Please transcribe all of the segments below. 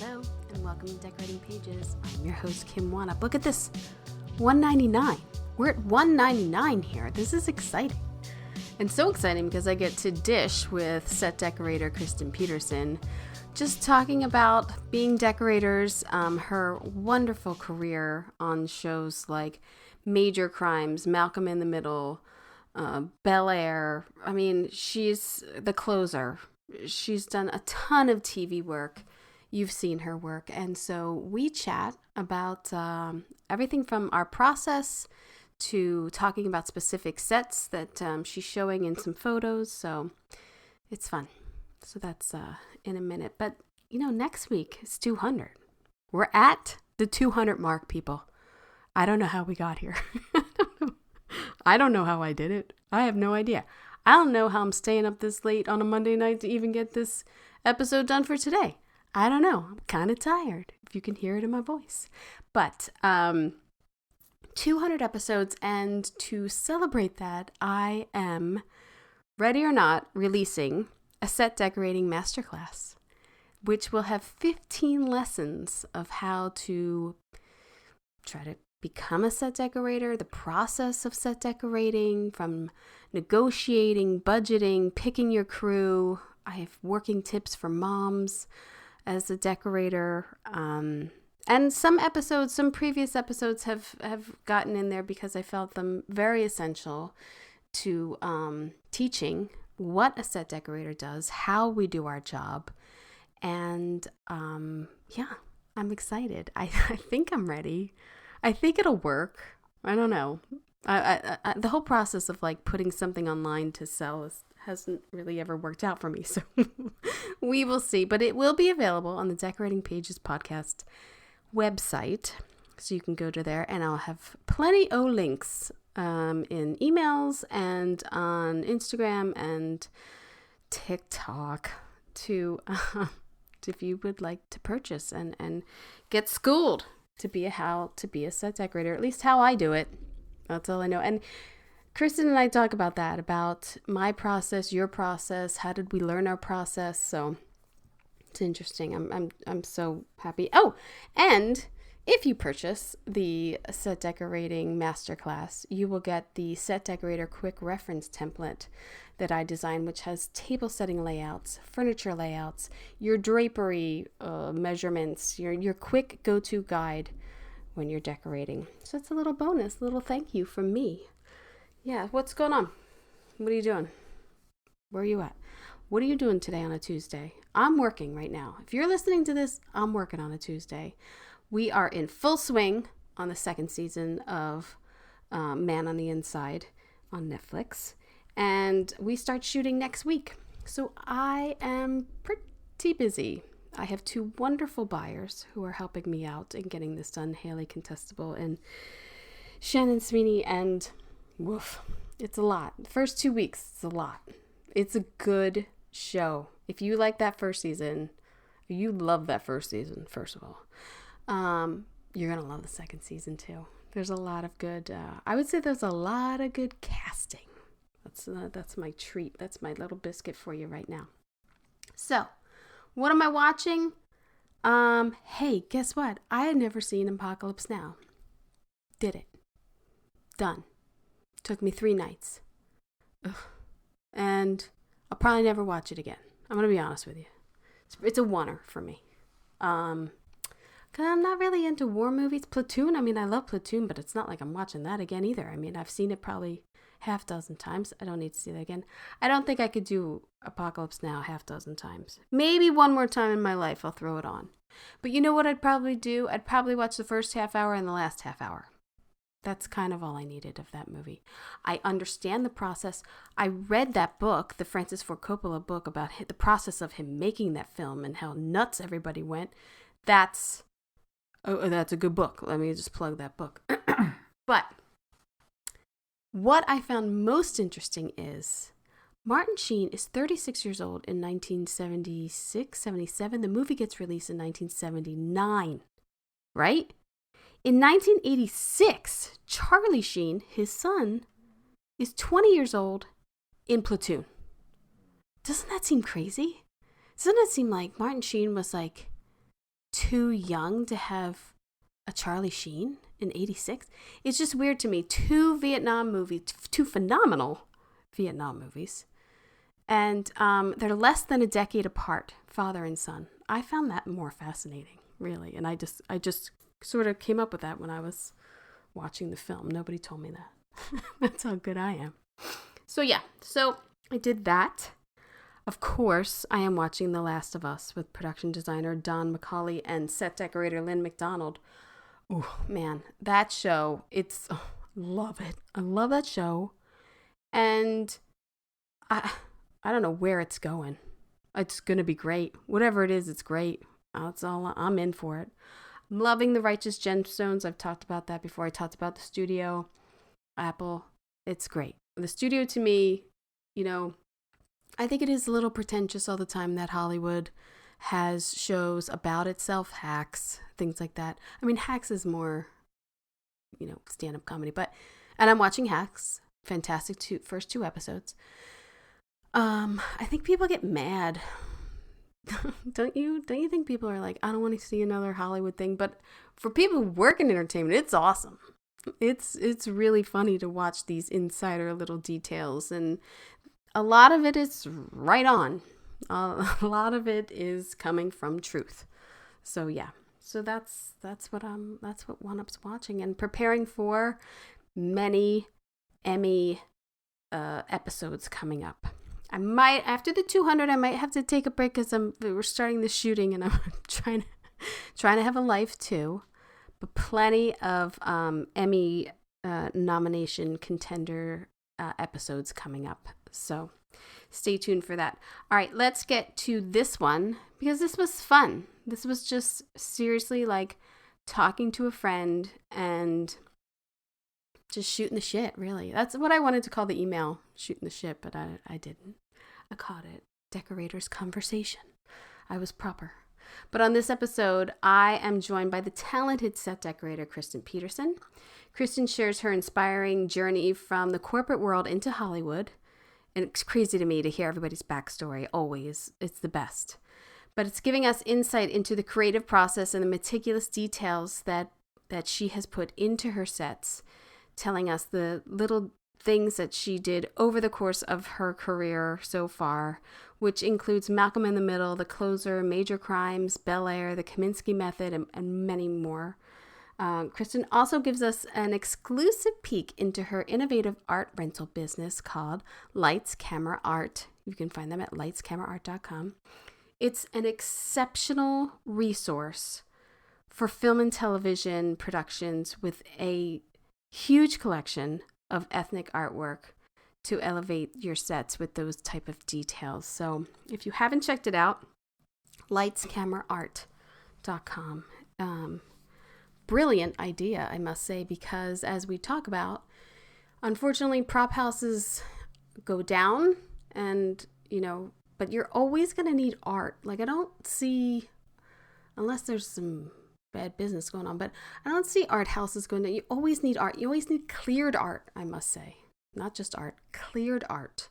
Hello, and welcome to Decorating Pages. I'm your host, Kim Wannop. Look at this, $1.99. We're at $1.99 here. This is exciting. And so exciting because I get to dish with Set Decorator Kristin Peterson, just talking about being decorators, her wonderful career on shows like Major Crimes, Malcolm in the Middle, Bel Air. I mean, she's the closer. She's done a ton of TV work. You've seen her work. And so we chat about everything from our process to talking about specific sets that she's showing in some photos. So it's fun. So that's in a minute. But, next week is 200. We're at the 200 mark, people. I don't know how we got here. I don't know how I did it. I have no idea. I don't know how I'm staying up this late on a Monday night to even get this episode done for today. I don't know. I'm kind of tired, if you can hear it in my voice. But 200 episodes, and to celebrate that, I am, ready or not, releasing a set decorating masterclass, which will have 15 lessons of how to try to become a set decorator, the process of set decorating, from negotiating, budgeting, picking your crew. I have working tips for moms as a decorator. And some previous episodes have gotten in there because I felt them very essential to teaching what a set decorator does, how we do our job. And I'm excited. I think I'm ready. I think it'll work. I don't know. I the whole process of putting something online to sell hasn't really ever worked out for me. So we will see. But it will be available on the Decorating Pages podcast website. So you can go to there, and I'll have plenty of links in emails and on Instagram and TikTok to if you would like to purchase and get schooled to be a set decorator, at least how I do it. That's all I know. And Kristian and I talk about that, about my process, your process. How did we learn our process? So it's interesting. I'm so happy. Oh, and if you purchase the set decorating masterclass, you will get the Set Decorator quick reference template that I designed, which has table setting layouts, furniture layouts, your drapery measurements, your quick go-to guide when you're decorating. So it's a little bonus, little thank you from me. Yeah, what's going on? What are you doing? Where are you at? What are you doing today on a Tuesday? I'm working right now. If you're listening to this, I'm working on a Tuesday. We are in full swing on the second season of Man on the Inside on Netflix. And we start shooting next week. So I am pretty busy. I have two wonderful buyers who are helping me out in getting this done. Haley Contestable and Shannon Sweeney. And woof, it's a lot. The first 2 weeks, it's a lot. It's a good show. If you like that first season, you love that first season, first of all. You're going to love the second season too. There's a lot of good, I would say there's a lot of good casting. That's my treat. That's my little biscuit for you right now. So, what am I watching? Hey, guess what? I had never seen Apocalypse Now. Did it. Done. Took me 3 nights. Ugh. And I'll probably never watch it again. I'm going to be honest with you. It's a oneer for me. Because I'm not really into war movies. Platoon, I love Platoon, but it's not like I'm watching that again either. I've seen it probably half dozen times. I don't need to see that again. I don't think I could do Apocalypse Now half dozen times. Maybe one more time in my life I'll throw it on. But you know what I'd probably do? I'd probably watch the first half hour and the last half hour. That's kind of all I needed of that movie. I understand the process. I read that book, the Francis Ford Coppola book, about the process of him making that film and how nuts everybody went. That's a good book. Let me just plug that book. But what I found most interesting is Martin Sheen is 36 years old in 1976, 77. The movie gets released in 1979, right? In 1986, Charlie Sheen, his son, is 20 years old in Platoon. Doesn't that seem crazy? Doesn't it seem like Martin Sheen was too young to have a Charlie Sheen in 86. It's just weird to me. Two phenomenal Vietnam movies. And they're less than a decade apart, father and son. I found that more fascinating, really. And I just sort of came up with that when I was watching the film. Nobody told me that. That's how good I am. So yeah, so I did that. Of course, I am watching The Last of Us with production designer Don McCauley and set decorator Lynn McDonald. Oh man, that show, love it. I love that show. And I don't know where it's going. It's going to be great. Whatever it is, it's great. That's all. I'm in for it. I'm loving The Righteous Gemstones. I've talked about that before. I talked about the studio, Apple. It's great. The studio to me, I think it is a little pretentious all the time that Hollywood has shows about itself, Hacks, things like that. I mean, Hacks is more, stand-up comedy, and I'm watching Hacks. Fantastic first two episodes. I think people get mad. Don't you think people are like, I don't want to see another Hollywood thing? But for people who work in entertainment, it's awesome. It's really funny to watch these insider little details, and a lot of it is right on. A lot of it is coming from truth. So yeah. So that's what Wannop's watching and preparing for many Emmy episodes coming up. I might, after the 200, I might have to take a break because we're starting the shooting and I'm trying to have a life too. But plenty of Emmy nomination contender episodes coming up. So stay tuned for that. All right, let's get to this one because this was fun. This was just seriously like talking to a friend and just shooting the shit, really. That's what I wanted to call the email, shooting the shit, but I didn't. I called it Decorators Conversation. I was proper. But on this episode, I am joined by the talented set decorator Kristin Peterson. Kristian shares her inspiring journey from the corporate world into Hollywood. And it's crazy to me to hear everybody's backstory, always. It's the best. But it's giving us insight into the creative process and the meticulous details that she has put into her sets, telling us the little things that she did over the course of her career so far, which includes Malcolm in the Middle, The Closer, Major Crimes, Bel Air, The Kaminsky Method, and many more. Kristian also gives us an exclusive peek into her innovative art rental business called Lights Camera Art. You can find them at lightscameraart.com. It's an exceptional resource for film and television productions with a huge collection of ethnic artwork to elevate your sets with those type of details. So if you haven't checked it out, lightscameraart.com. Brilliant idea, I must say, because as we talk about, unfortunately, prop houses go down and, but you're always going to need art. Like, I don't see, unless there's some bad business going on, but I don't see art houses going down. You always need art. You always need cleared art, I must say. Not just art, cleared art.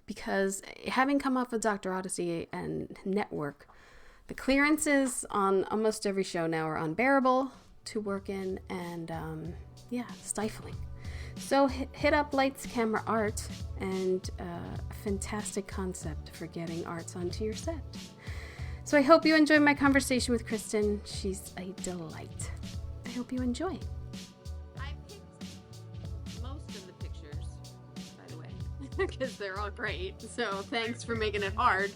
Because having come off of Dr. Odyssey and Network, the clearances on almost every show now are unbearable to work in and, stifling. So hit up Lights Camera Art and a fantastic concept for getting arts onto your set. So I hope you enjoy my conversation with Kristian. She's a delight. I hope you enjoy. I picked most of the pictures, by the way, because they're all great. So thanks for making it hard.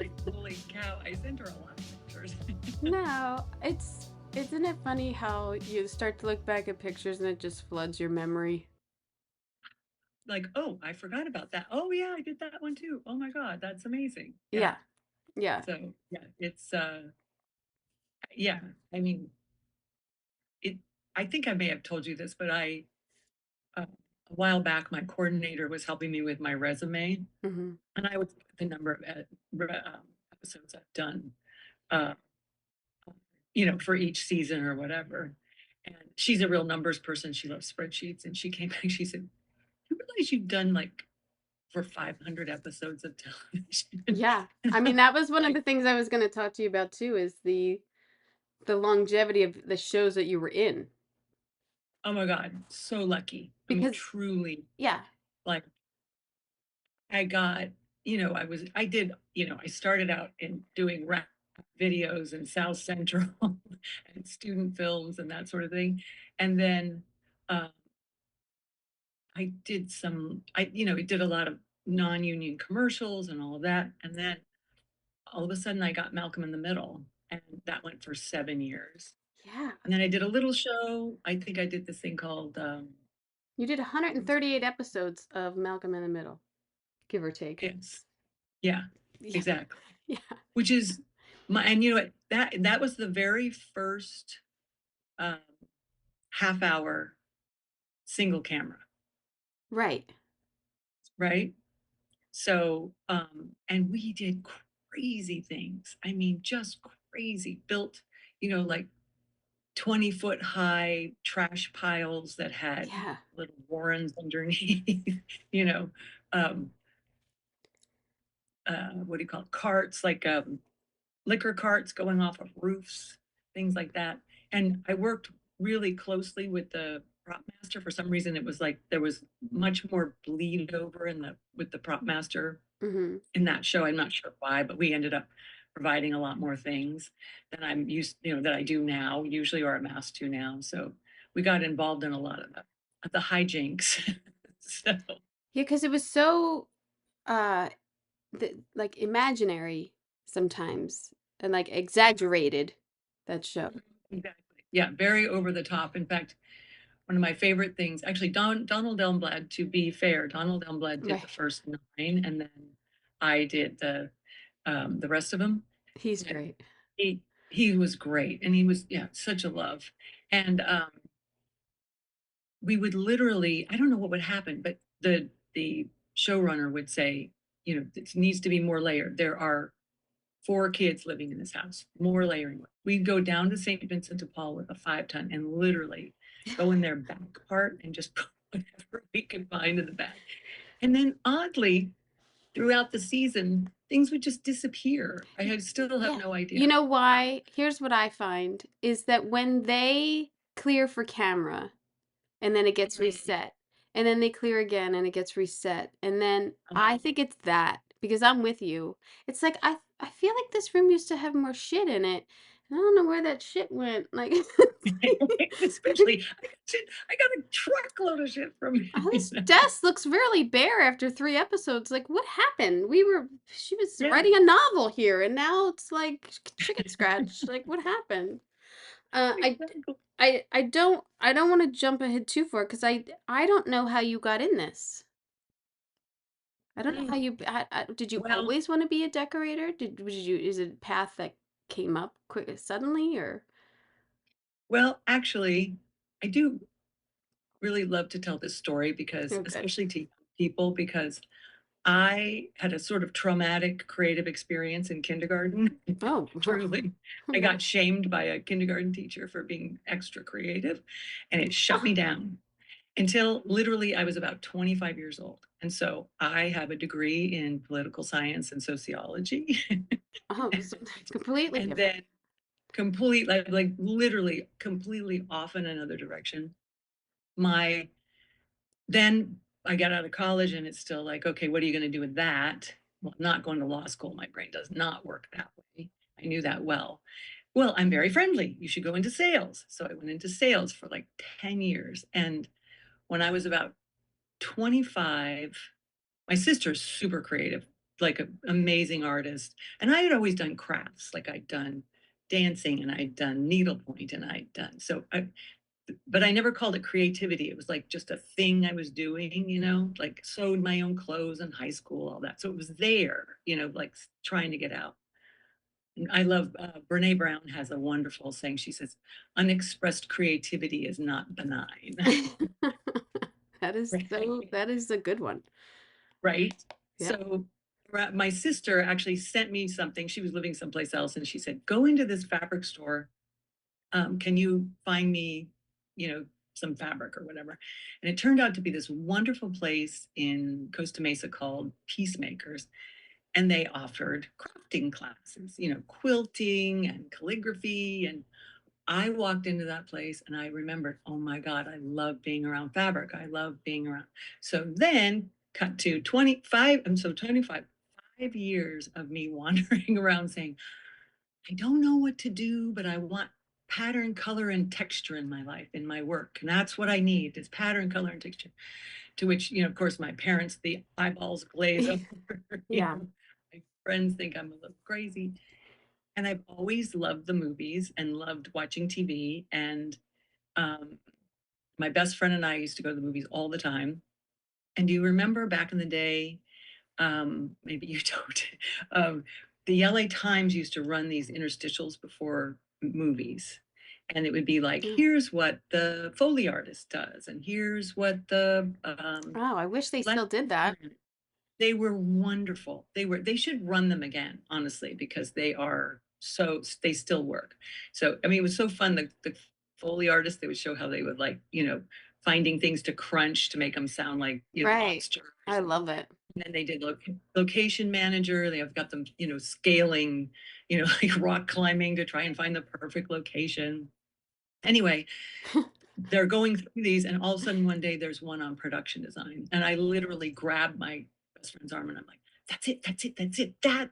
Like, holy cow, I sent her a lot of pictures. No, isn't it funny how you start to look back at pictures and it just floods your memory? Like, oh, I forgot about that. Oh yeah, I did that one too. Oh my God, that's amazing. Yeah. So yeah, it's yeah, I mean, I think I may have told you this, but a while back, my coordinator was helping me with my resume, Mm-hmm. and I would put the number of episodes I've done, uh, for each season or whatever. And she's a real numbers person. She loves spreadsheets. And she came back, she said, you realize you've done like for 500 episodes of television? Yeah. I mean, that was one of the things I was going to talk to you about too, is the the longevity of the shows that you were in. Oh my God, so lucky. I mean, Because truly, yeah, like I got, I did, I started out in doing rap videos in South Central and student films and that sort of thing. And then uh, I did I did a lot of non-union commercials and all of that. And then all of a sudden I got Malcolm in the Middle, and that went for 7 years. yeah. And then I did a little show. I think I did this thing called, You did what was it? 138 episodes of Malcolm in the Middle, give or take. Yes. Yeah, Yeah. exactly. Yeah. Which is and you know what? That was the very first um, half hour single camera, Right. right? So, and we did crazy things. I mean, just crazy. Built, like 20-foot high trash piles that had Yeah. little warrens underneath, you know, um, what do you call it? Carts, like liquor carts going off of roofs, things like that. And I worked really closely with the prop master. For some reason, it was like there was much more bleed over with the prop master Mhm. in that show. I'm not sure why, but we ended up providing a lot more things than I'm used, that I do now, usually, or I'm asked to now. So we got involved in a lot of the hijinks. So Yeah, because it was so uh like imaginary sometimes and like exaggerated, that show. exactly. Yeah, very over the top. In fact, one of my favorite things, actually, Donald Elmblad, to be fair, Donald Elmblad did the Right. first nine, and then I did the rest of them. He's And great. he he was great, and he was, yeah, such a love. And we would literally, I don't know what would happen, but the showrunner would say, it needs to be more layered. There are 4 kids living in this house, more layering. We'd go down to St. Vincent de Paul with a 5-ton and literally go in their back part and just put whatever we could find in the back. And then oddly, throughout the season, things would just disappear. Still have Yeah. no You idea know how. why? Here's what I find is that when they clear for camera and then it gets reset, and then they clear again and it gets reset, and then I think it's that because I'm with you. It's like I feel like this room used to have more shit in it. And I don't know where that shit went. Like, Especially, I got a truckload of shit from oh, him. this desk looks really bare after 3 episodes. Like, what happened? She was Yeah. writing a novel here, and now it's like chicken scratch. Like, what happened? Uh, I, Exactly. I don't want to jump ahead too far because I don't know how you got in this. I don't know how Mm. you, did you Well, always want to be a decorator? Is it a path that came up quick suddenly or? actually, I do really love to tell this story because, Oh, good. especially to young people, because I had a sort of traumatic creative experience in kindergarten. Oh, Truly. I wow. got shamed by a kindergarten teacher for being extra creative, and it shut me down until literally I was about 25 years old. And so I have a degree in political science and sociology. Oh, so completely And different. then like literally completely off in another direction. My Then I got out of college and it's still like, okay, what are you going to do with that? Well, I'm not going to law school. My brain does not work that way. I knew that well. Well, I'm very friendly. You should go into sales. So I went into sales for like 10 years. And when I was about 25, my sister's super creative, like an amazing artist. And I had always done crafts, like I'd done dancing and I'd done needlepoint and I'd done but I never called it creativity. It was like just a thing I was doing, like sewed my own clothes in high school, all that. So it was there, like trying to get out. And I love Brene Brown has a wonderful saying. She says, "Unexpressed creativity is not benign." Right. That is a good one. Right. Yeah. So my sister actually sent me something. She was living someplace else, and she said, "Go into this fabric store. Can you find me, you know, some fabric or whatever?" And it turned out to be this wonderful place in Costa Mesa called Peacemakers. and they offered crafting classes, quilting and calligraphy. And I walked into that place and I remembered, oh my God, I love being around fabric. I love being around. So then cut to 25. And so 5 years of me wandering around saying, I don't know what to do, but I want pattern, color, and texture in my life, in my work. And that's what I need is pattern, color, and texture. To which, of course, my parents, the eyeballs glaze over. Yeah. My friends think I'm a little crazy. And I've always loved the movies and loved watching TV. And um, my best friend and I used to go to the movies all the time. And do you remember back in the day, maybe you don't, the LA Times used to run these interstitials before movies. And it would be like, Oh, here's what the Foley artist does, and here's what the I wish they still did that. they were wonderful. They should run them again, honestly, because they still work. So I mean, it was so fun. The Foley artists, they would show how they would like, finding things to crunch to make them sound like, Right. lobsters. I love it. And then they did location manager. They have got them, scaling, like rock climbing to try and find the perfect location. Anyway, they're going through these, and all of a sudden one day there's one on production design, and I literally grabbed my best friend's arm and I'm like, that's it, that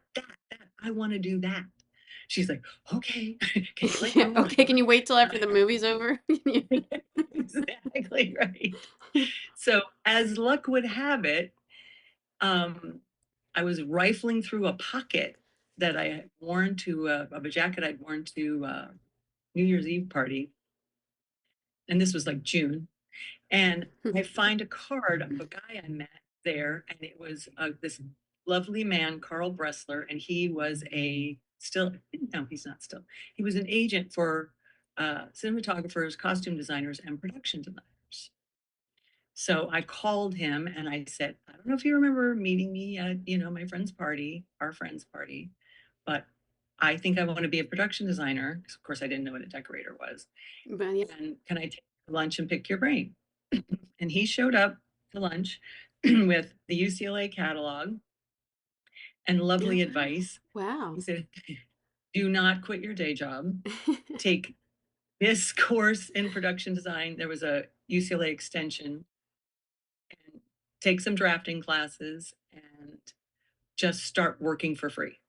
I want to do that. She's like, okay. Can you let Yeah. go? Okay, can you wait till after the movie's over? Exactly right. So as luck would have it, I was rifling through a pocket that I had worn to of a jacket I'd worn to New Year's Eve party, and this was like June. And I find a card of a guy I met there, and it was this lovely man, Carl Bressler, and he was no, he's not still. He was an agent for cinematographers, costume designers, and production designers. So I called him and I said, I don't know if you remember meeting me at, my friend's party, our friend's party, but I think I want to be a production designer. 'Cause of course, I didn't know what a decorator was. But yeah. And can I take lunch and pick your brain? And he showed up to lunch with the UCLA catalog and Oh, lovely wow. advice. Wow. He said, do not quit your day job. Take this course in production design. There was a UCLA extension, and take some drafting classes and just start working for free.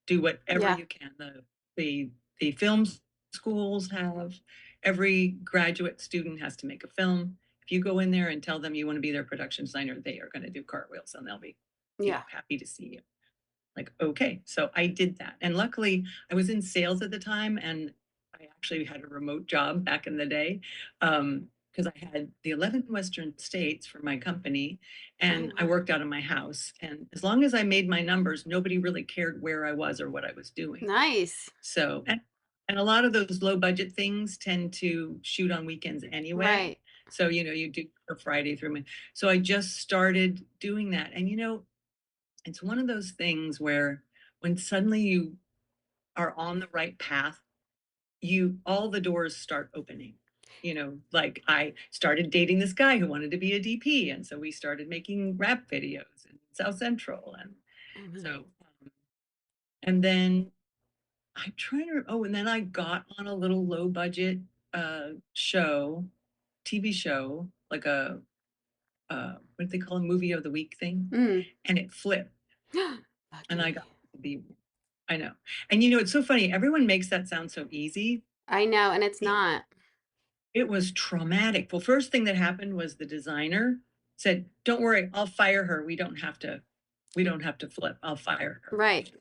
Do whatever Yeah. you can. The film schools have every graduate student has to make a film. If you go in there and tell them you want to be their production designer, they are going to do cartwheels and they'll be, Yeah. happy to see you. Like, okay. So I did that. And luckily I was in sales at the time, and I actually had a remote job back in the day. Because I had the 11 Western states for my company, Oh, and I wow. worked out of my house. And as long as I made my numbers, nobody really cared where I was or what I was doing. Nice. So, and a lot of those low budget things tend to shoot on weekends anyway. Right. So, you do for Friday through Monday. So I just started doing that. And, it's one of those things where when suddenly you are on the right path, all the doors start opening. Like I started dating this guy who wanted to be a DP, and so we started making rap videos in South Central, and Oh, wow. so and then and then I got on a little low budget TV show, like a what do they call a movie of the week thing, Mm. and it flipped, and I Lucky. got to be I know. And it's so funny. Everyone makes that sound so easy. I know, and it's It, not. it was traumatic. Well, first thing that happened was the designer said, "Don't worry, I'll fire her. We don't have to flip. I'll fire her." Right.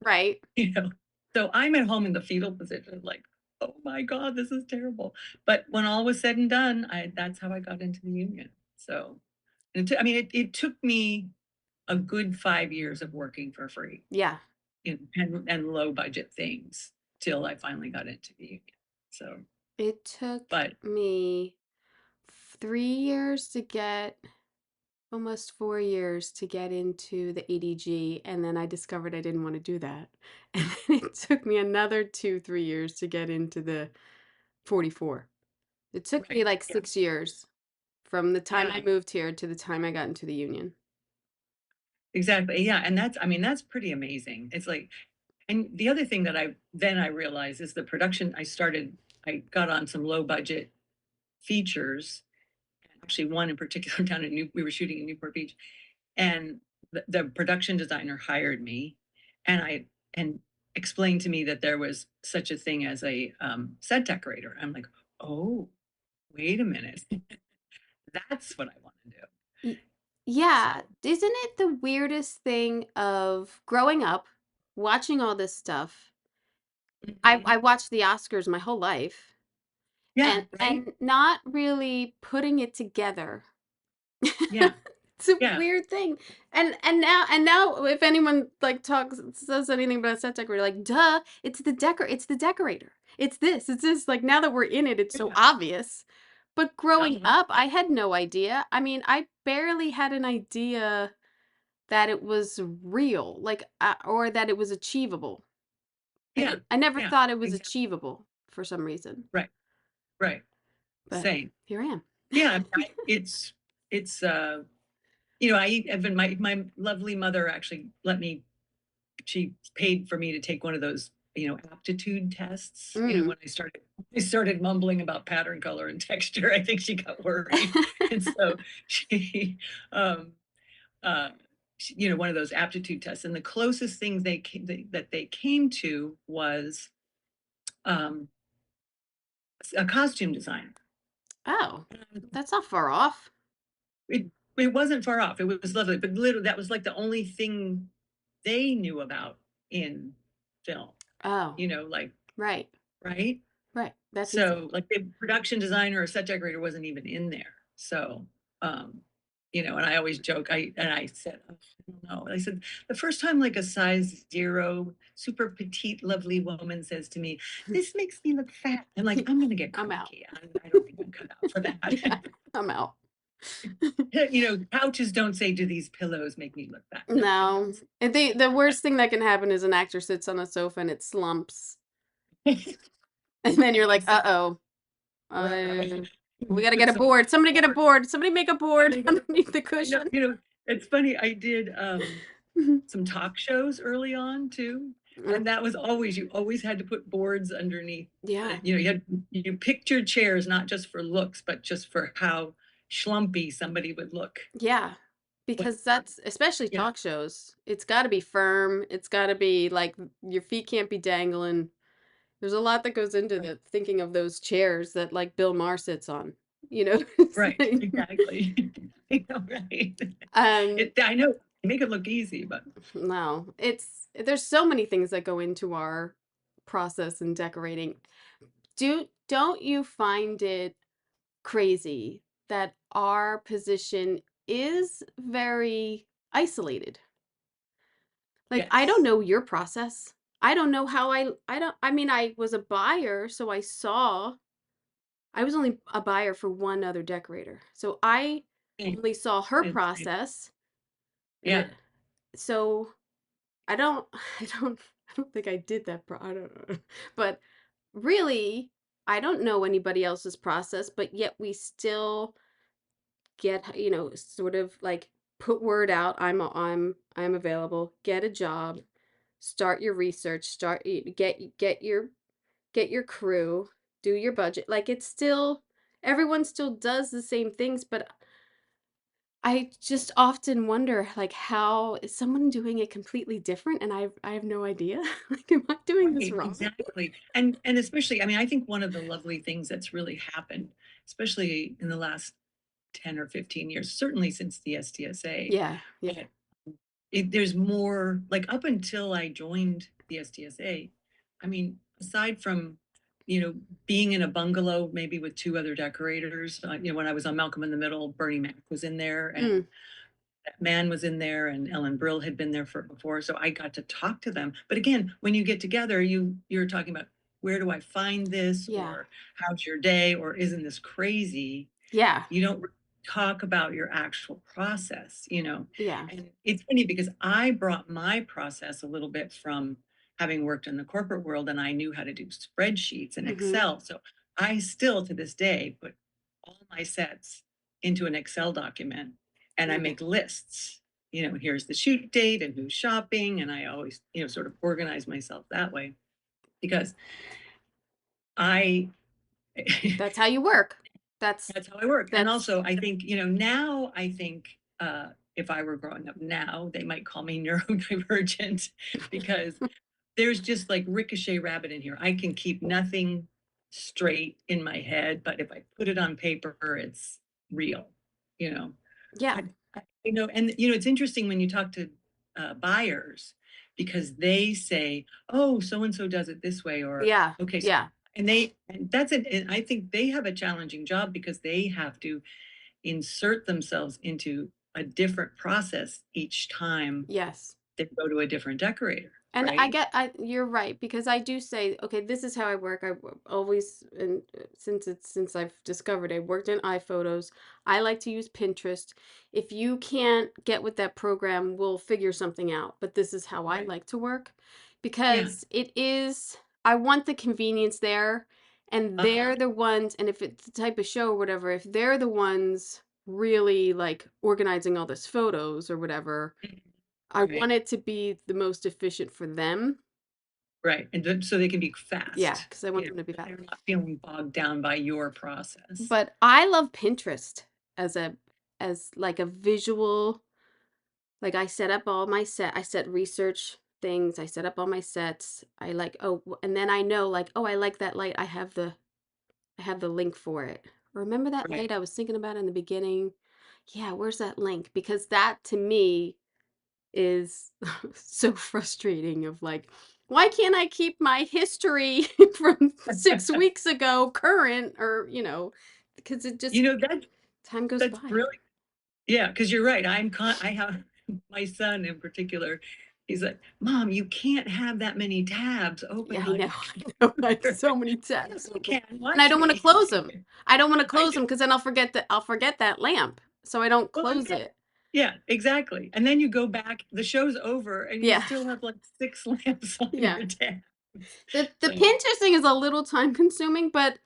Right. You know. So I'm at home in the fetal position, like, "Oh my God, this is terrible." But when all was said and done, that's how I got into the union. So, it took me a good 5 years of working for free. Yeah. And low budget things till I finally got into the union. So, It took but me 3 years to get, almost 4 years to get into the ADG, and then I discovered I didn't want to do that. And then it took me another 2, 3 years to get into the 44. It took me right, like yeah, 6 years from the time I yeah, moved here to the time I got into the union. exactly. Yeah, and that's, I mean, that's pretty amazing. It's like, and the other thing that I realized is the production. I got on some low budget features, actually one in particular down in we were shooting in Newport Beach, and the production designer hired me, and I and explained to me that there was such a thing as a set decorator. I'm like, oh, wait a minute, that's what I want to do. Y- So, Yeah, isn't it the weirdest thing of growing up, watching all this stuff? I mhm. watched the Oscars my whole life Yeah, right. and not really putting it together. Yeah, It's a yeah, weird thing. And now if anyone like talks says anything about a set decorator, like duh, it's the decorator. It's this. Like now that we're in it, it's so yeah. obvious. But growing Uh-huh. up, I had no idea. I mean, I barely had an idea that it was real, like or that it was achievable. Yeah, I never yeah, thought it was exactly. achievable for some reason. Right, right. But Same. here I am. Yeah, I mean, it's I even my lovely mother actually let me. She paid for me to take one of those, aptitude tests. Mm. When I started mumbling about pattern, color, and texture, I think she got worried, and so she, um, uh, one of those aptitude tests, and the closest things that they came to was um, a costume designer. Oh, that's not far off. It it wasn't far off. It was lovely, but literally that was like the only thing they knew about in film. Oh, Like, right. right? Right. That's easy. So, like, the production designer or set decorator wasn't even in there. So, um, and I always joke, I said, "Oh, I don't know." I said, "The first time, like, a size 0, super petite, lovely woman says to me, 'This makes me look fat.'" I'm like, "I'm gonna get I'm out. cranky. I don't think I'm cut out for that." Yeah, I'm out. Couches don't say, "Do these pillows make me look fat?" No, they No. don't. And the worst thing that can happen is an actor sits on a sofa and it slumps. And then you're like, Exactly. uh-oh. Right. We gotta Put get a some board. Somebody get a board. board. Somebody make a board Somebody get a underneath the I know, cushion. it's funny, I did, some talk shows early on too, Mm, and that was always you always had to put boards underneath, yeah. you picked your chairs not just for looks, but just for how schlumpy somebody would look. Yeah. When Because that's especially Yeah, talk shows. It's gotta be firm. It's gotta be like your feet can't be dangling. There's a lot that goes into right, the thinking of those chairs that like Bill Maher sits on. You know? It's right, like, exactly. I know, right? um, I know, they make it look easy, but no, there's so many things that go into our process in decorating. Don't you find it crazy that our position is very isolated? Like I don't yes. know your process. I don't know how I don't I mean I was a buyer, so I was only a buyer for one other decorator. So I Same, only saw her same. process and Yeah, it so I don't I don't think I did that I don't know. But really, I don't know anybody else's process, but yet we still get, sort of like put word out, I'm available, get a job, start your research, get your crew, do your budget. Like it's still everyone still does the same things, but I just often wonder like how is someone doing it completely different and I have no idea. Like am I doing this right, wrong? exactly. And especially, I mean, I think one of the lovely things that's really happened, especially in the last 10 or 15 years, certainly since the SDSA, Yeah, yeah. that there's more, like, up until I joined the SDSA, I mean, aside from, you know, being in a bungalow, maybe with two other decorators, when I was on Malcolm in the Middle, Bernie Mac was in there, and Mm, that man was in there, and Ellen Brill had been there before, so I got to talk to them. But again, when you get together, you're talking about, where do I find this, yeah. or how's your day, or isn't this crazy? Yeah. You don't talk about your actual process. Yeah. And it's funny because I brought my process a little bit from having worked in the corporate world, and I knew how to do spreadsheets and Mhm. Excel. So I still to this day put all my sets into an Excel document, and I Yeah. make lists. here's the shoot date and who's shopping. And I always, sort of organize myself that way because I, That's how you work. That's that's how I work. And that's also I think, now I think, if I were growing up now, they might call me neurodivergent because there's just like ricochet rabbit in here. I can keep nothing straight in my head, but if I put it on paper, it's real, you know. yeah. And it's interesting when you talk to buyers because they say, "Oh, so and so does it this way," or Yeah. "Okay," Yeah. and that's it. And I think they have a challenging job because they have to insert themselves into a different process each time Yes. they go to a different decorator, And right? you're right, because I do say, okay, this is how I work. Always, and since I've discovered I worked in iPhotos, I like to use Pinterest. If you can't get with that program, we'll figure something out. But this is how I Right. like to work Yeah. because I want the convenience there, and Uh-huh. they're the ones, and if it's the type of show or whatever, if they're the ones really like organizing all this photos or whatever, Mhm. I Right. want it to be the most efficient for them. Right. And so they can be Yeah, fast, because I want them to be that fast. they're not feeling bogged down by your process. But I love Pinterest as a as like a visual. Like I set research things. I set up all my sets. I like and then I know like, oh, I like that light. I have the link for it. Remember that Right. light I was thinking about in the beginning? Yeah, where's that link? Because that to me is so frustrating of like, why can't I keep my history from 6 weeks ago current, or because it just That time goes that's by. brilliant. Yeah, because you're right. I have my son in particular. He's like, "Mom, you can't have that many tabs Yeah, open I on know. your I know. I have computer." so many Yes, tabs I open. can. And I Watch don't want to me. close them. I don't want to I close know. them because then I'll forget that lamp. So I don't Well, close it. yeah, exactly. And then you go back, the show's over, and you Yeah. still have like 6 lamps on Yeah. your tab. The So, Pinterest thing is a little time consuming, but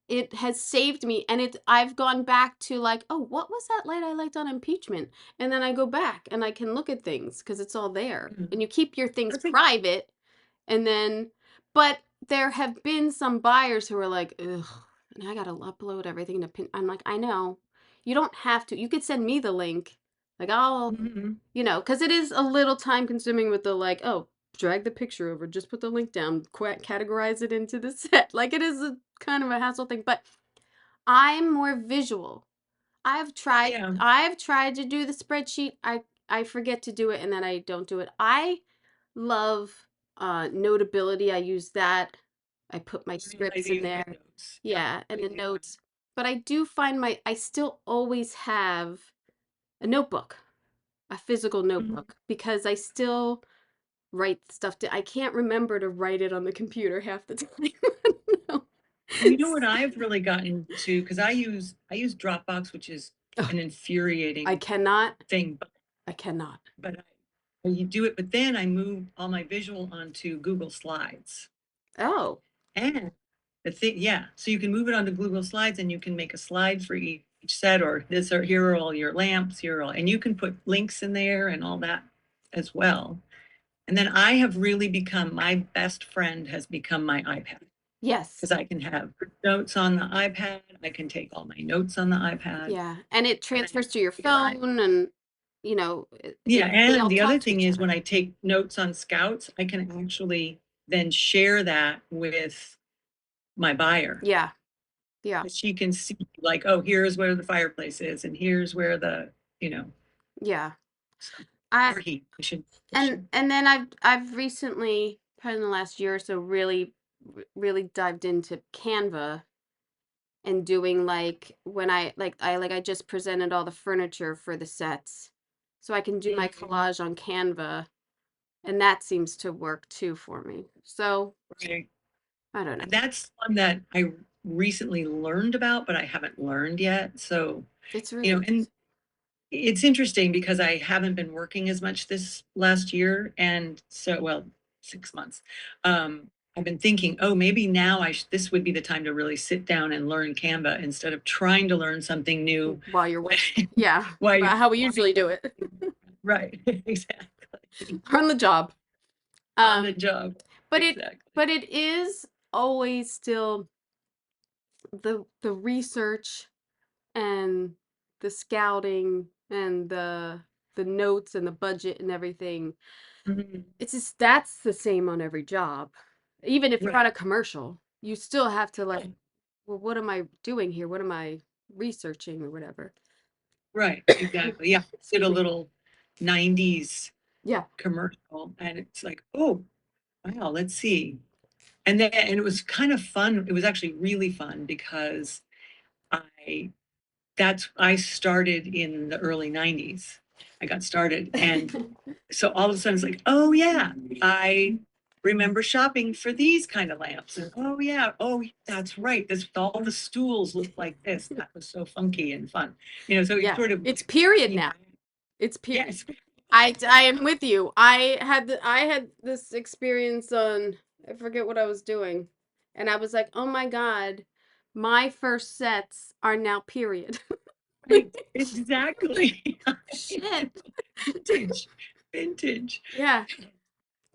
it has saved me, and I've gone back to like, oh, what was that light I liked on impeachment? And then I go back and I can look at things because it's all there. mhm. And you keep your things I think private, and then but there have been some buyers who are like, ugh, and I gotta upload everything to pin. I'm like, I know. You don't have to. You could send me the link. Like I'll mhm. because it is a little time consuming with the like, oh, drag the picture over, just put the link down, categorize it into the set. Like it is a kind of a hassle thing, but I'm more visual. Yeah. I've tried to do the spreadsheet. I forget to do it and then I don't do it. I love Notability. I use that. I put my I scripts in use there. GoodNotes. Yeah, Yeah, and the easy one. notes. But I do find I still always have a notebook, a physical Mhm. notebook, because I still write stuff I can't remember to write it on the computer half the time. No. You know what I've really gotten to, because I use Dropbox, which is Ugh, an I infuriating cannot. thing, but I cannot. you do it, but then I move all my visual onto Google Slides. Oh, And the thing, yeah, so you can move it onto Google Slides and you can make a slide for each set, or this, or here are all your lamps, here are all, and you can put links in there and all that as well. And then I have really become, my best friend has become my iPad, yes. because I can have notes on the iPad. I can take all my notes on the iPad. Yeah. And it And I, transfers to your you know, I, phone, and yeah, they and all the other talk to thing each is other. when I take notes on scouts, I can actually then share that with my buyer. Yeah. Yeah. She can see like, oh, here's where the fireplace is, and here's where the, Yeah. so, I or he, I and should. and then I've recently, probably in the last year or so, really dived into Canva and doing like when I just presented all the furniture for the sets. So I can do my Mhm. collage on Canva, and that seems to work too for me. So, Right. I don't know. And that's one that I recently learned about, but I haven't learned yet. So, It's really and it's interesting because I haven't been working as much this last year. And so, well, 6 months. I've been thinking, oh, maybe now this would be the time to really sit down and learn Canva instead of trying to learn something new while you're working. Yeah, while you're how we usually do it. Right. Exactly. On the job. On the job. But Exactly. it is always still the research and the scouting and the notes and the budget and everything. Mhm. It's just that's the same on every job. Even if you're on Right. a commercial, you still have to like, well, what am I doing here? What am I researching or whatever? Right. Exactly. Yeah. Did Excuse a me. little 90s Yeah. commercial and it's like, oh, wow, let's see. And then and it was kind of fun. It was actually really fun because I I started in the early 90s. I got started. And so all of a sudden it's like, oh yeah, I remember shopping for these kind of lamps. And oh yeah, oh that's right. This all the stools look like this. That was so funky and fun. So it Yeah. sort of It's period came now. back. It's period. Yes. I am with you. I had this experience on I forget what I was doing. And I was like, "Oh my God, my first sets are now period." Right. Exactly. Shit. Vintage. Vintage. Yeah,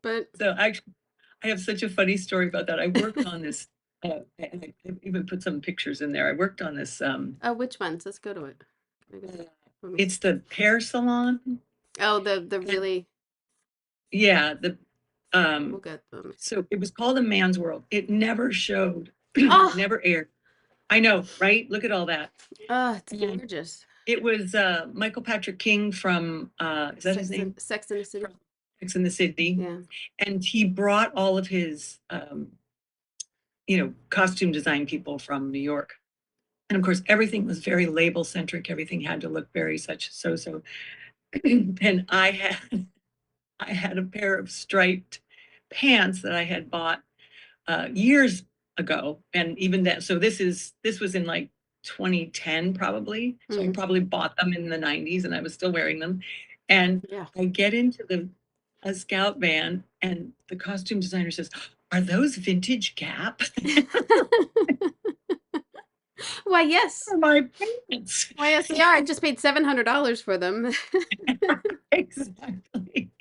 but So I have such a funny story about that. I worked on this, and I even put some pictures in there. I worked on this. oh, which ones? Let's go to it. Uh, Let me see. it's the hair salon. Oh, the And really yeah, we'll um, get them. so it was called A Man's World. It never showed, Oh, never aired. I know, right? Look at all that. oh, it's And gorgeous. it was Michael Patrick King from, is that his name? Sex in the City. From Sex and the City. Yeah. And he brought all of his, costume design people from New York. And of course, everything was very label centric. Everything had to look very such so. And I had a pair of striped pants that I had bought years ago, and even that. So this was in like 2010 probably. So I Mm, probably bought them in the 90s, and I was still wearing them. And yeah. I get into a scout van, and the costume designer says, "Are those vintage Gap?" Why, yes. For my pants. Why, yes, they are. I just paid $700 for them. Exactly.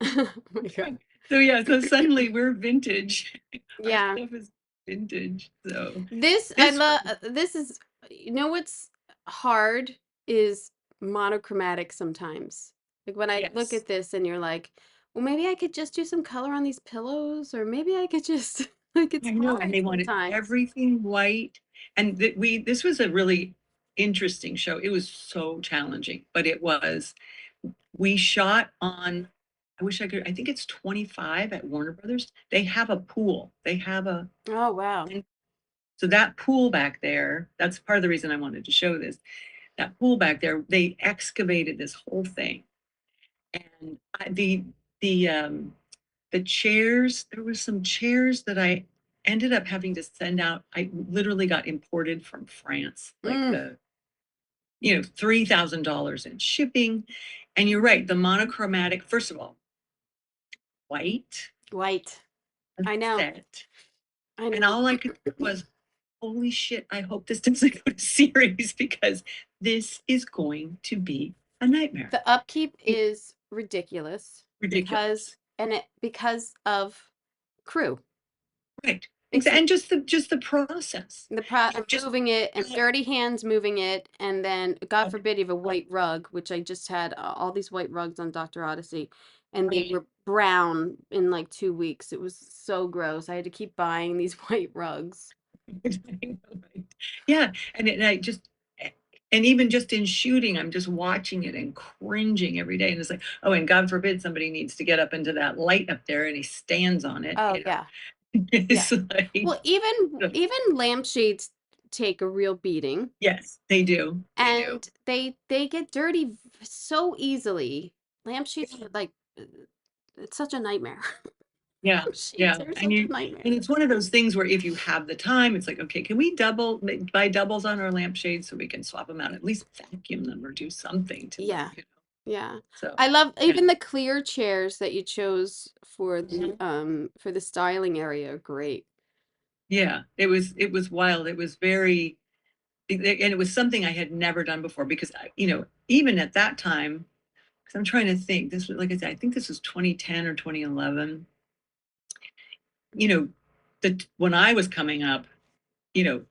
Oh my God. So yeah, so suddenly we're vintage. Our Yeah. stuff is vintage. So This I this love this is what's hard is monochromatic sometimes. Like when I look yes. at this and you're like, well, maybe I could just do some color on these pillows, or maybe I could just like it's I know, and hard they wanted sometimes. everything white. And this was a really interesting show. It was so challenging, but we shot on, I think it's 25 at Warner Brothers. They have a pool. They have Oh wow. and so that pool back there, that's part of the reason I wanted to show this. That pool back there, they excavated this whole thing. And the chairs, there were some chairs that I ended up having to send out. I literally got imported from France, like Mm, $3,000 in shipping. And you're right, the monochromatic, first of all, white, white. a I know. set. I And know. all I could think was, holy shit, I hope this doesn't go to series because this is going to be a nightmare. The upkeep It's is ridiculous ridiculous. because of crew. Right. It's And just the process. Just moving it and dirty hands moving it, and then God uh, forbid you have a white rug, which I just had all these white rugs on Dr. Odyssey, and they right. were brown in like 2 weeks. It was so gross. I had to keep buying these white rugs. Yeah, and I just and even just in shooting, I'm just watching it and cringing every day. And it's like, oh, and God forbid somebody needs to get up into that light up there and he stands on it, Oh yeah, yeah. It's like, Well, even lampshades take a real beating, yes, they do. They do. and they get dirty so easily. Lampshades are like it's such a nightmare. Yeah, Shades yeah. are And such a nightmare. it's one of those things where if you have the time, it's like, okay, can we buy doubles on our lampshades so we can swap them out, at least vacuum them or do something to them, Yeah. Yeah. So I love yeah. even the clear chairs that you chose Mhm. for the styling area are great. Yeah, it was wild. It was very and it was something I had never done before because even at that time, because I'm trying to think. This was, like I said, I think this was 2010 or 2011. You know, when I was coming up, you know,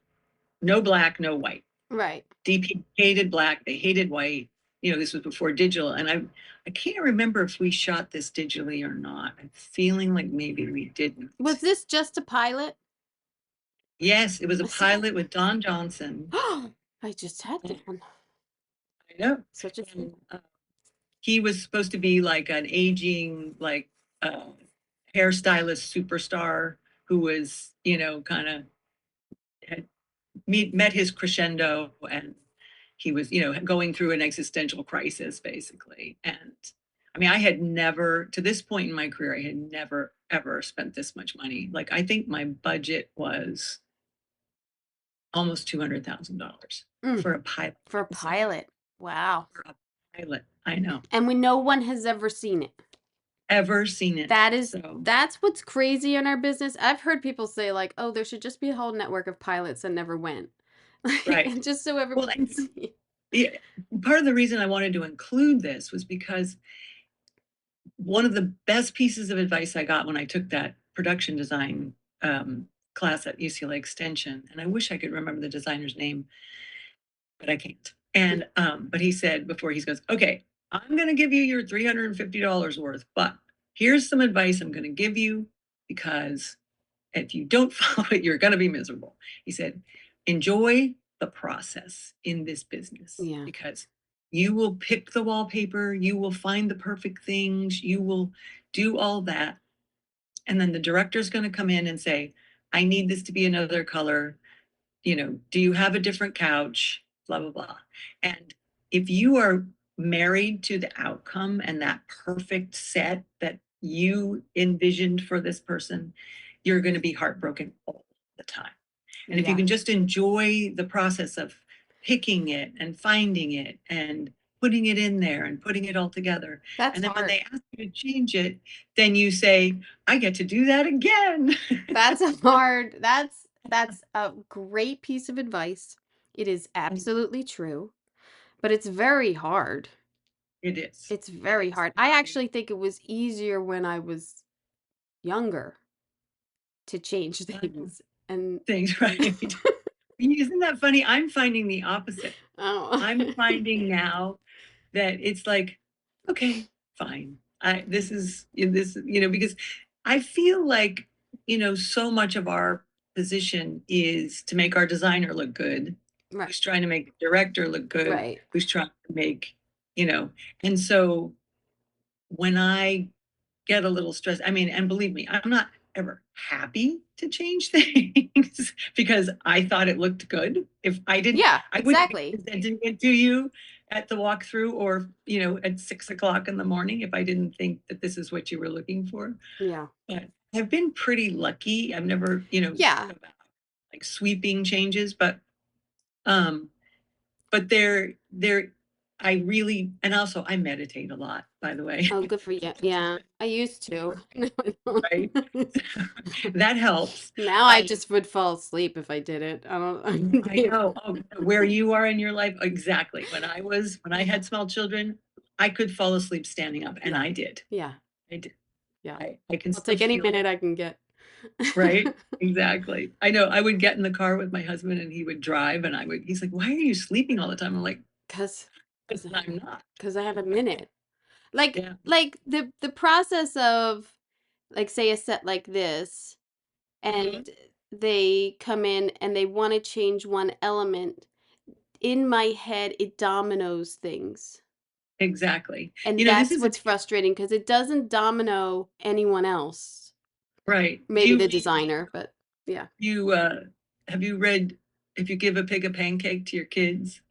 no black, no white. Right. DP hated black, they hated white. You know, this was before digital, and I can't remember if we shot this digitally or not. I'm feeling like maybe we didn't. Was this just a pilot? Yes, it was a I saw pilot with Don Johnson. I just had that one. I know. Such a And, he was supposed to be like an aging, like hairstylist superstar who was, you know, kind of had met his crescendo, and he was, you know, going through an existential crisis basically. And I mean, I had never, to this point in my career, I had never ever spent this much money. Like, I think my budget was almost $200,000 for a pilot. For a pilot. Wow. For a pilot, I know. And no one has ever seen it. Ever seen it. That's what's crazy in our business. I've heard people say, like, oh, there should just be a whole network of pilots that never went. Right. And just so everyone can see. Yeah, part of the reason I wanted to include this was because one of the best pieces of advice I got when I took that production design class at UCLA Extension, and I wish I could remember the designer's name, but I can't. And but he said before, he goes, okay, I'm going to give you your $350 worth, but here's some advice I'm going to give you, because if you don't follow it, you're going to be miserable. He said, enjoy the process in this business. Yeah. Because you will pick the wallpaper, you will find the perfect things, you will do all that. And then the director's going to come in and say, I need this to be another color. You know, do you have a different couch? Blah, blah, blah. And if you are married to the outcome and that perfect set that you envisioned for this person, you're going to be heartbroken all the time. And if you can just enjoy the process of picking it and finding it and putting it in there and putting it all together. And then when they ask you to change it, then you say, I get to do that again. That's a great piece of advice. It is absolutely true, but it's very hard. It is. It's very hard. I actually think it was easier when I was younger to change things. And things, right? Isn't that funny? I'm finding the opposite. I'm finding now that it's like, okay, fine. This is, you know, because I feel like, you know, so much of our position is to make our designer look good. Right. Who's trying to make the director look good. Right. Who's trying to make, you know, and so when I get a little stressed, I mean, and believe me, I'm not ever happy to change things because I thought it looked good. If I didn't, I wouldn't be presenting it to you at the walkthrough or, you know, at 6 o'clock in the morning if I didn't think that this is what you were looking for. Yeah. But I've been pretty lucky. I've never, you know, about, like, sweeping changes, but they're I really, and also I meditate a lot, by the way. Oh, good for you. Yeah, I used to. Right? That helps. Now I just would fall asleep if I did it. I know. Oh, where you are in your life. Exactly. When I had small children, I could fall asleep standing up, and I did. Yeah. I did. Yeah. I can I'll take any minute I can get. Right? Exactly. I know. I would get in the car with my husband and he would drive, and he's like, why are you sleeping all the time? I'm like, because I'm not. Because I have a minute. Like the process of, like, say a set like this, and they come in and they want to change one element. In my head, it dominoes things. Exactly. And that's what's frustrating, because it doesn't domino anyone else. Right. Maybe the designer, but yeah. Have you read If You Give a Pig a Pancake to Your Kids?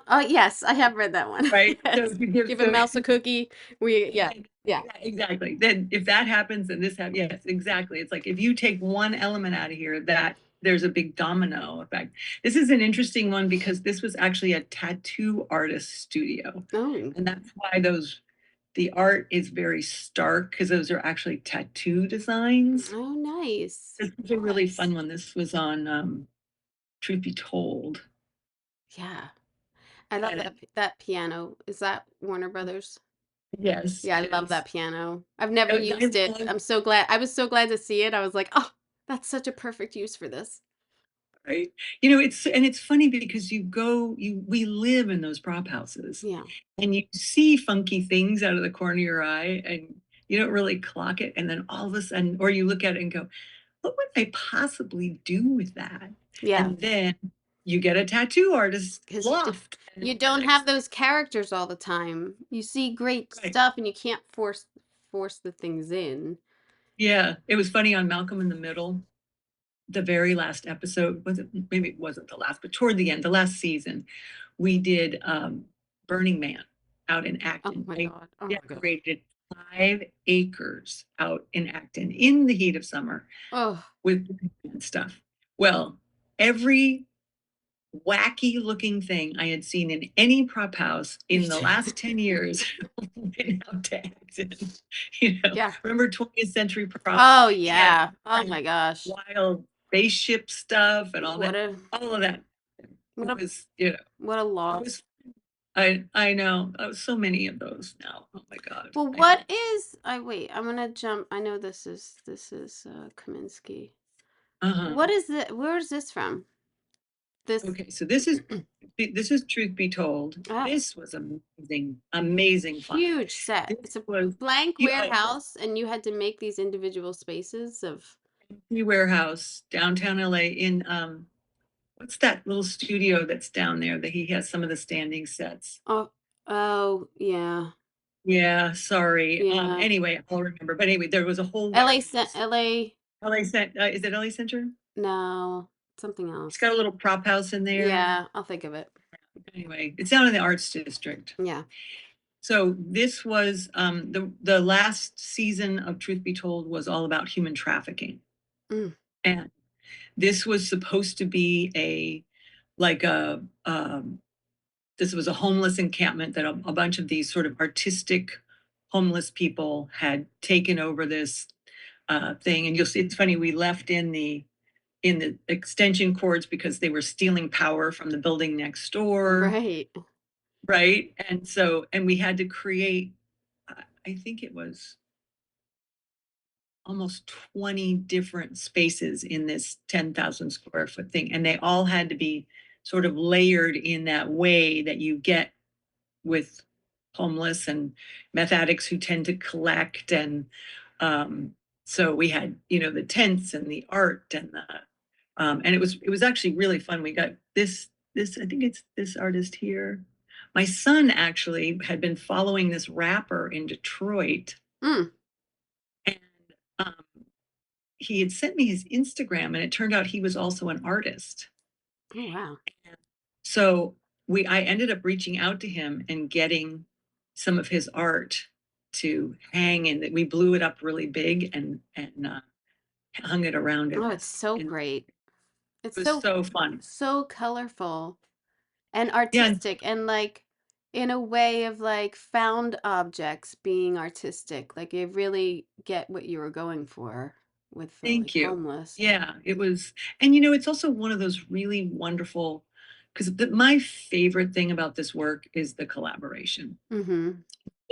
Oh, yes, I have read that one. Right. Yes. So if you give a mouse a cookie, yeah. Exactly. Then if that happens, then this happens. Yes, exactly. It's like if you take one element out of here, that there's a big domino effect. This is an interesting one because this was actually a tattoo artist studio. Oh. And that's why the art is very stark, because those are actually tattoo designs. Oh, nice. This was a really fun one. This was on Truth Be Told. Yeah. I love that piano. Is that Warner Brothers? Yes, Yeah, I love yes. that piano. I've never I used it. love I'm so glad. I was so glad to see it. I was like, "Oh, that's such a perfect use for this." right? It's funny because we live in those prop houses, Yeah. and you see funky things out of the corner of your eye, and you don't really clock it, and then all of a sudden or you look at it and go, "What would I possibly do with that?" Yeah. And then you get a tattoo artist's 'Cause loft, and you the don't have next those characters all the time. You see great right. stuff and you can't force the things in. Yeah, it was funny on Malcolm in the Middle, the very last episode, was it maybe it wasn't the last, but toward the end, the last season, we did, Burning Man out in Oh Acton. my They god. Oh my god. decorated 5 acres out in Acton in the heat of summer Oh. with Burning Man stuff. Well, every wacky looking thing I had seen in any prop house You in the did. last 10 years went out to Acton. Yeah. Remember 20th century props? Oh Yeah, yeah. Oh and my gosh. wild spaceship stuff and What a all of that. what It a was, what a it loss. was I know. So many of those now. Oh my God. Well, I know. what is I wait, I'm gonna jump. I know this is Kaminsky. Uh-huh. What is it? Where is this from? This Okay, so this is Truth Be Told. oh, This was amazing, amazing fun. huge set. This It's a was blank oh, warehouse, and you had to make these individual spaces of Empty Warehouse, downtown LA in what's that little studio that's down there that he has some of the standing sets? oh oh yeah. Yeah, sorry. Yeah. Anyway, I'll remember. But anyway, there was a whole LA Cen- warehouse. LA LA Cent is it LA Center? no, something It's got else. a little prop house in there. Yeah, I'll think of it. Anyway, it's down in the Arts District. Yeah. So this was the last season of Truth Be Told was all about human trafficking. Mm. And this was supposed to be like a this was a homeless encampment that a bunch of these sort of artistic homeless people had taken over this thing. And you'll see it's funny, we left in the extension cords because they were stealing power from the building next door, Right. right? And so and we had to create I think it was almost 20 different spaces in this 10,000 square foot thing. And they all had to be sort of layered in that way that you get with homeless and meth addicts who tend to collect. And so we had, the tents and the art and it was actually really fun. We got this, I think it's this artist here. My son actually had been following this rapper in Detroit, Mm. and um, he had sent me his Instagram, and it turned out he was also an artist. Oh wow. So I ended up reaching out to him and getting some of his art to hang, and that we blew it up really big and hung it around in Oh, it's this. so And great. it It's was so so fun. so colorful and Yeah, artistic and like in a way of like found objects being artistic. Like you really get what you were going for with the like thank you. homeless. Yeah, it was, and it's also one of those really wonderful because my favorite thing about this work is the collaboration. Mm-hmm.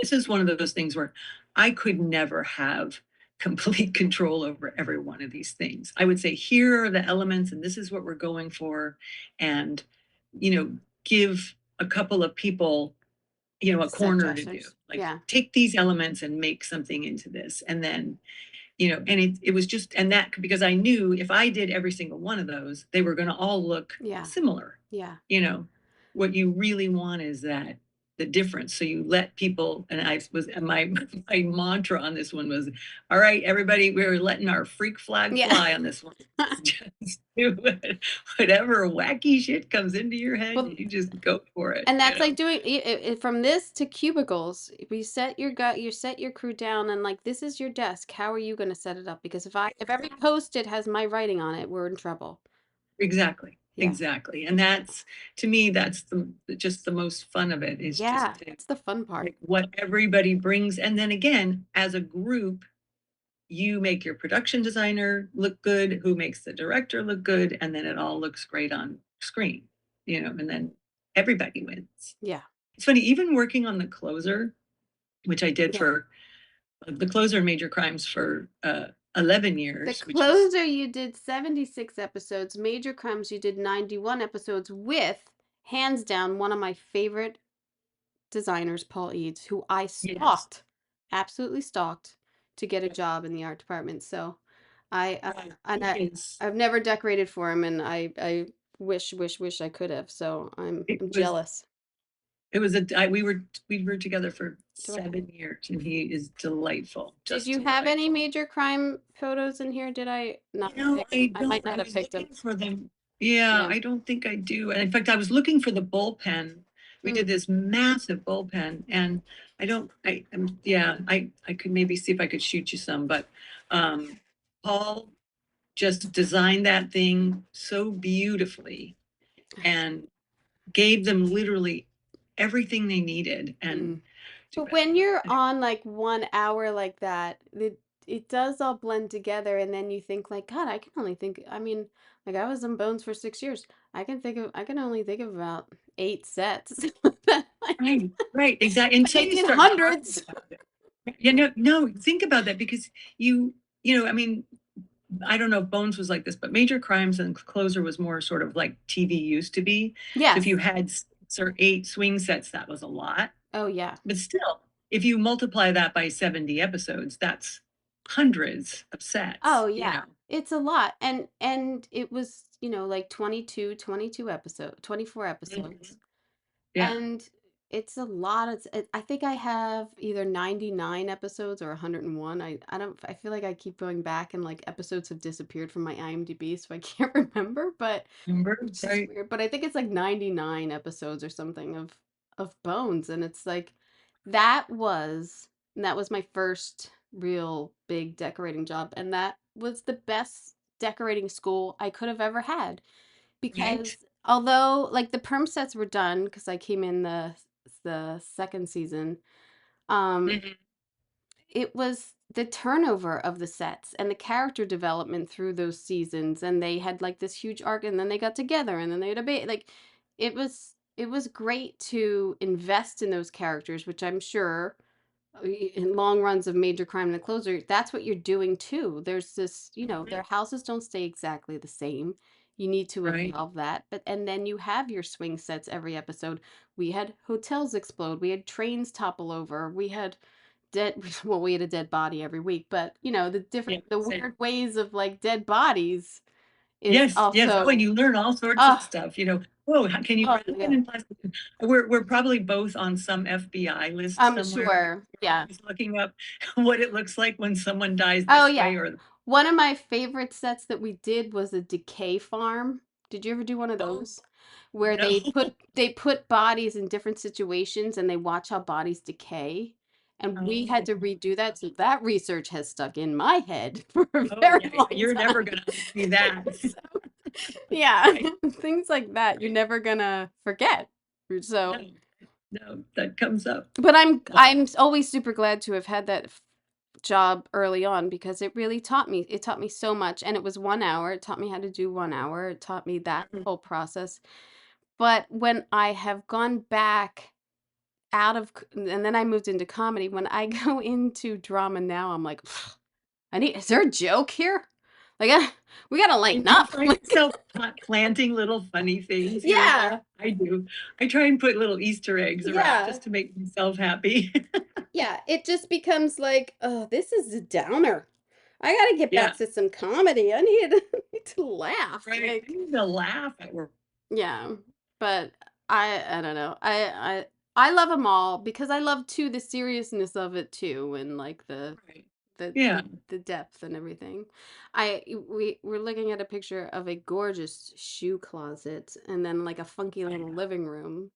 This is one of those things where I could never have complete control over every one of these things. I would say, here are the elements, and this is what we're going for. And, give a couple of people, a Set corner to do. dressers. Like, Yeah. take these elements and make something into this. And then, and it was just, and that because I knew if I did every single one of those, they were going to all look Yeah. similar. Yeah. you know what you really want is that the difference, so you let people, and I was my mantra on this one was, all right, everybody, we're letting our freak flag Yeah. fly on this one. Just do it. Whatever wacky shit comes into your head, Well, you just go for it, and that's like doing from this to cubicles. We set you set your crew down, and like this is your desk. How are you going to set it up? Because if every post-it has my writing on it, we're in trouble. Exactly, Yeah. exactly. And that's, to me, that's just the most fun of it, is just Yeah, to that's the fun part. like what everybody brings. And then again, as a group, you make your production designer look good, who makes the director look good, and then it all looks great on screen, and then everybody wins. Yeah. It's funny, even working on the closer, which I did for the closer in Major Crimes for 11 years. The closer you did 76 episodes. Major Crimes you did 91 episodes with, hands down, one of my favorite designers, Paul Eads, who I stalked, absolutely stalked, to get a job in the art department. So I've never decorated for him, and I wish I could have. So I'm jealous. It was we were together for 7 years, and he is delightful. Did you have any Major Crime photos in here? Did I not? I might not have picked them for them. Yeah, I don't think I do. And in fact, I was looking for the bullpen. We did this massive bullpen, and I could maybe see if I could shoot you some, but Paul just designed that thing so beautifully and gave them literally everything they needed. And but when you're on like 1 hour like that, it does all blend together, and then you think like, God, I can only think. I mean, like I was on Bones for 6 years. I can only think of about 8 sets. Right, exactly. Until you start hundreds. No, think about that, because I mean, I don't know if Bones was like this, but Major Crimes and Closer was more sort of like TV used to be. Yes. So if you had 6 or 8 swing sets, that was a lot. Oh yeah. But still, if you multiply that by 70 episodes, that's hundreds of sets. Oh yeah. It's a lot. And it was, like 24 episodes. Yeah. And it's a lot. I think I have either 99 episodes or 101. I feel like I keep going back, and like episodes have disappeared from my IMDb, so I can't remember, but which is weird. But I think it's like 99 episodes or something of Bones, and it's like that was my first real big decorating job, and that was the best decorating school I could have ever had, because although like the perm sets were done, because I came in the second season, it was the turnover of the sets and the character development through those seasons, and they had like this huge arc, and then they got together, and then they had a baby. Like it was great to invest in those characters, which I'm sure in long runs of Major Crime and the Closer, that's what you're doing too. There's this, their houses don't stay exactly the same. You need to evolve that. And then you have your swing sets every episode. We had hotels explode. We had trains topple over. We had we had a dead body every week, but the weird ways of like dead bodies is also. When you learn all sorts of stuff, how can you wrap it in plastic? We're probably both on some FBI list somewhere. Sure. Yeah. Looking up what it looks like when someone dies this way. Or one of my favorite sets that we did was a decay farm. Did you ever do one of those? Where they put bodies in different situations, and they watch how bodies decay. And we had to redo that. So that research has stuck in my head for a very long time. You're never going to see that. Things like that you're never gonna forget. So no, that comes up. But I'm always super glad to have had that job early on, because it really taught me. It taught me so much, and it was 1 hour. It taught me how to do 1 hour. It taught me that whole process. But when I have gone back and then I moved into comedy, when I go into drama now, I'm like, is there a joke here? Like, we gotta lighten up. Myself planting little funny things. Yeah, I do. I try and put little Easter eggs around just to make myself happy. Yeah, it just becomes like, oh, this is a downer. I gotta get back to some comedy. I need to laugh. Right. I need to laugh at work. Yeah, but I don't know. I love them all, because I love too the seriousness of it too, and like the depth and everything. We're looking at a picture of a gorgeous shoe closet, and then like a funky little living room.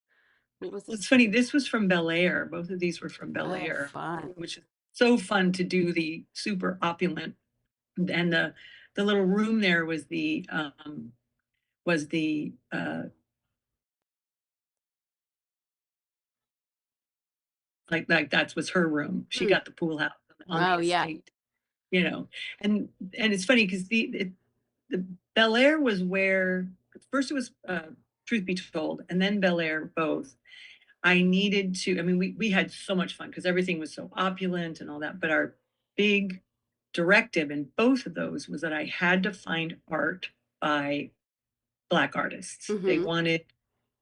It's funny. This was from Bel Air. Both of these were from Bel Air, which is so fun to do the super opulent. And the little room there was the like that was her room. She got the pool house on the estate, and it's funny because the Bel Air was where first it was Truth Be Told, and then Bel Air both. I needed to, I mean, we had so much fun because everything was so opulent and all that. But our big directive in both of those was that I had to find art by Black artists. They Mm-hmm. wanted,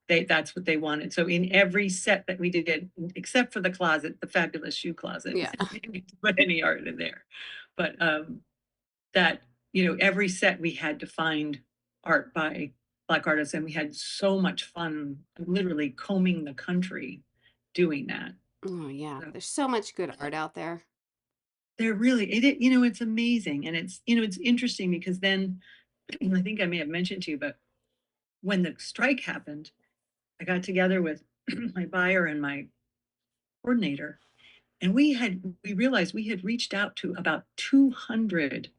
that's what they wanted. So in every set that we did, except for the closet, the fabulous shoe closet, Yeah. we didn't put any art in there. But that, every set we had to find art by Black artists, and we had so much fun literally combing the country doing that. Oh, yeah. So There's so much good art out there. they're really, it's amazing. And it's interesting because then I think I may have mentioned to you, but when the strike happened, I got together with my buyer and my coordinator, and we realized we had reached out to about 200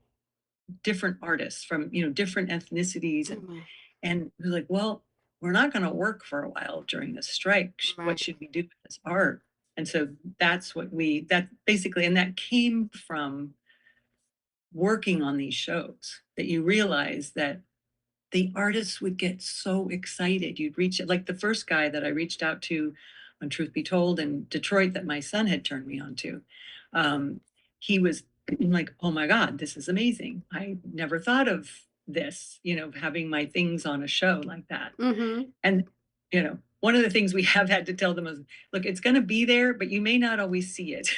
different artists from different ethnicities, Oh, and my. and we were like, well, we're not going to work for a while during this strike. What Right. should we do with this art? And so that's what that basically, and that came from working on these shows, that you realize that the artists would get so excited. You'd reach, like the first guy that I reached out to on Truth Be Told in Detroit that my son had turned me on to. He was like, oh my God, this is amazing. I never thought of this, having my things on a show like that. Mm-hmm. And, one of the things we have had to tell them is, look, it's going to be there, but you may not always see it.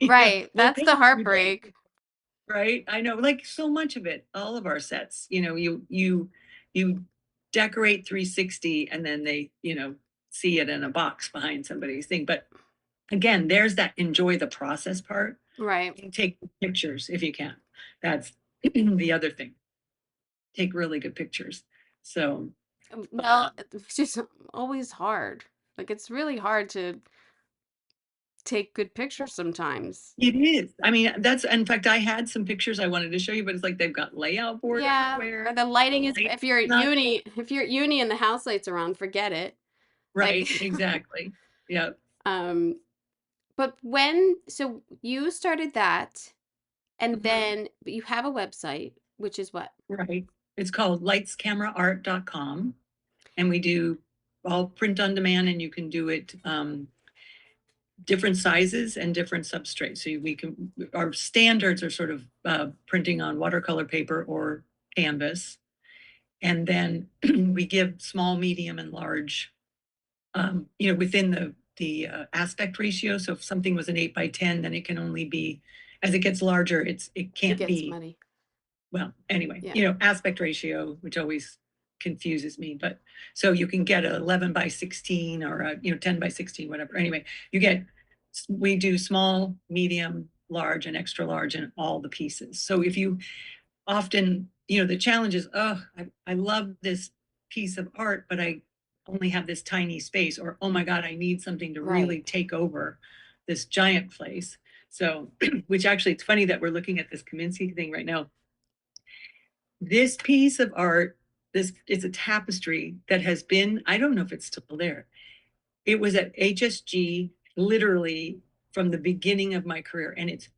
Right. We'll That's pay the you to, heartbreak. right? I know, like so much of it, all of our sets, you decorate 360 and then they, see it in a box behind somebody's thing. But again, there's that enjoy the process part. Right. And take pictures if you can. That's the other thing. Take really good pictures. So, Well, it's just always hard. Like, it's really hard to take good pictures sometimes. it is. I mean, in fact, I had some pictures I wanted to show you, but it's like they've got layout board Yeah, or everywhere. the lighting is, Light if you're at not uni, if you're at uni and the house lights are on, forget it. Like, right. Exactly. Yeah. um, but so you started that, and Mhm. then but you have a website, which is what? Right. It's called lightscameraart.com. And we do all print on demand, and you can do it different sizes and different substrates. So our standards are sort of printing on watercolor paper or canvas. And then we give small, medium, and large, within the aspect ratio. So if something was an 8 by 10, then it can only be, as it gets larger, it It can't gets be, muddy. well, anyway, Yeah. aspect ratio, which always confuses me. But so you can get a 11 by 16 or a 10 by 16, whatever. Anyway, we do small, medium, large, and extra large in all the pieces. So if you often, the challenge is, oh, I love this piece of art, but I only have this tiny space, or oh my God, I need something to Right. really take over this giant place. So, which actually, it's funny that we're looking at this Kaminsky thing right now. This piece of art, this is a tapestry that has been, I don't know if it's still there. It was at HSG literally from the beginning of my career, and it's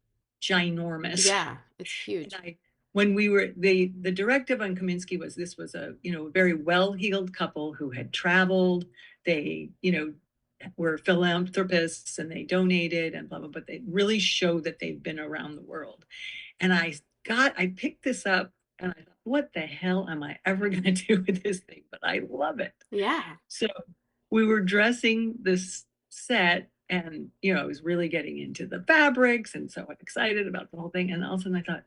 ginormous. Yeah, it's And huge. when we were, the directive on Kaminsky was, this was a, very well-heeled couple who had traveled. They, were philanthropists and they donated and blah, blah, but they really showed that they've been around the world. And I picked this up and I thought, what the hell am I ever going to do with this thing? But I love it. Yeah. So we were dressing this set, and, I was really getting into the fabrics and so excited about the whole thing. And all of a sudden I thought,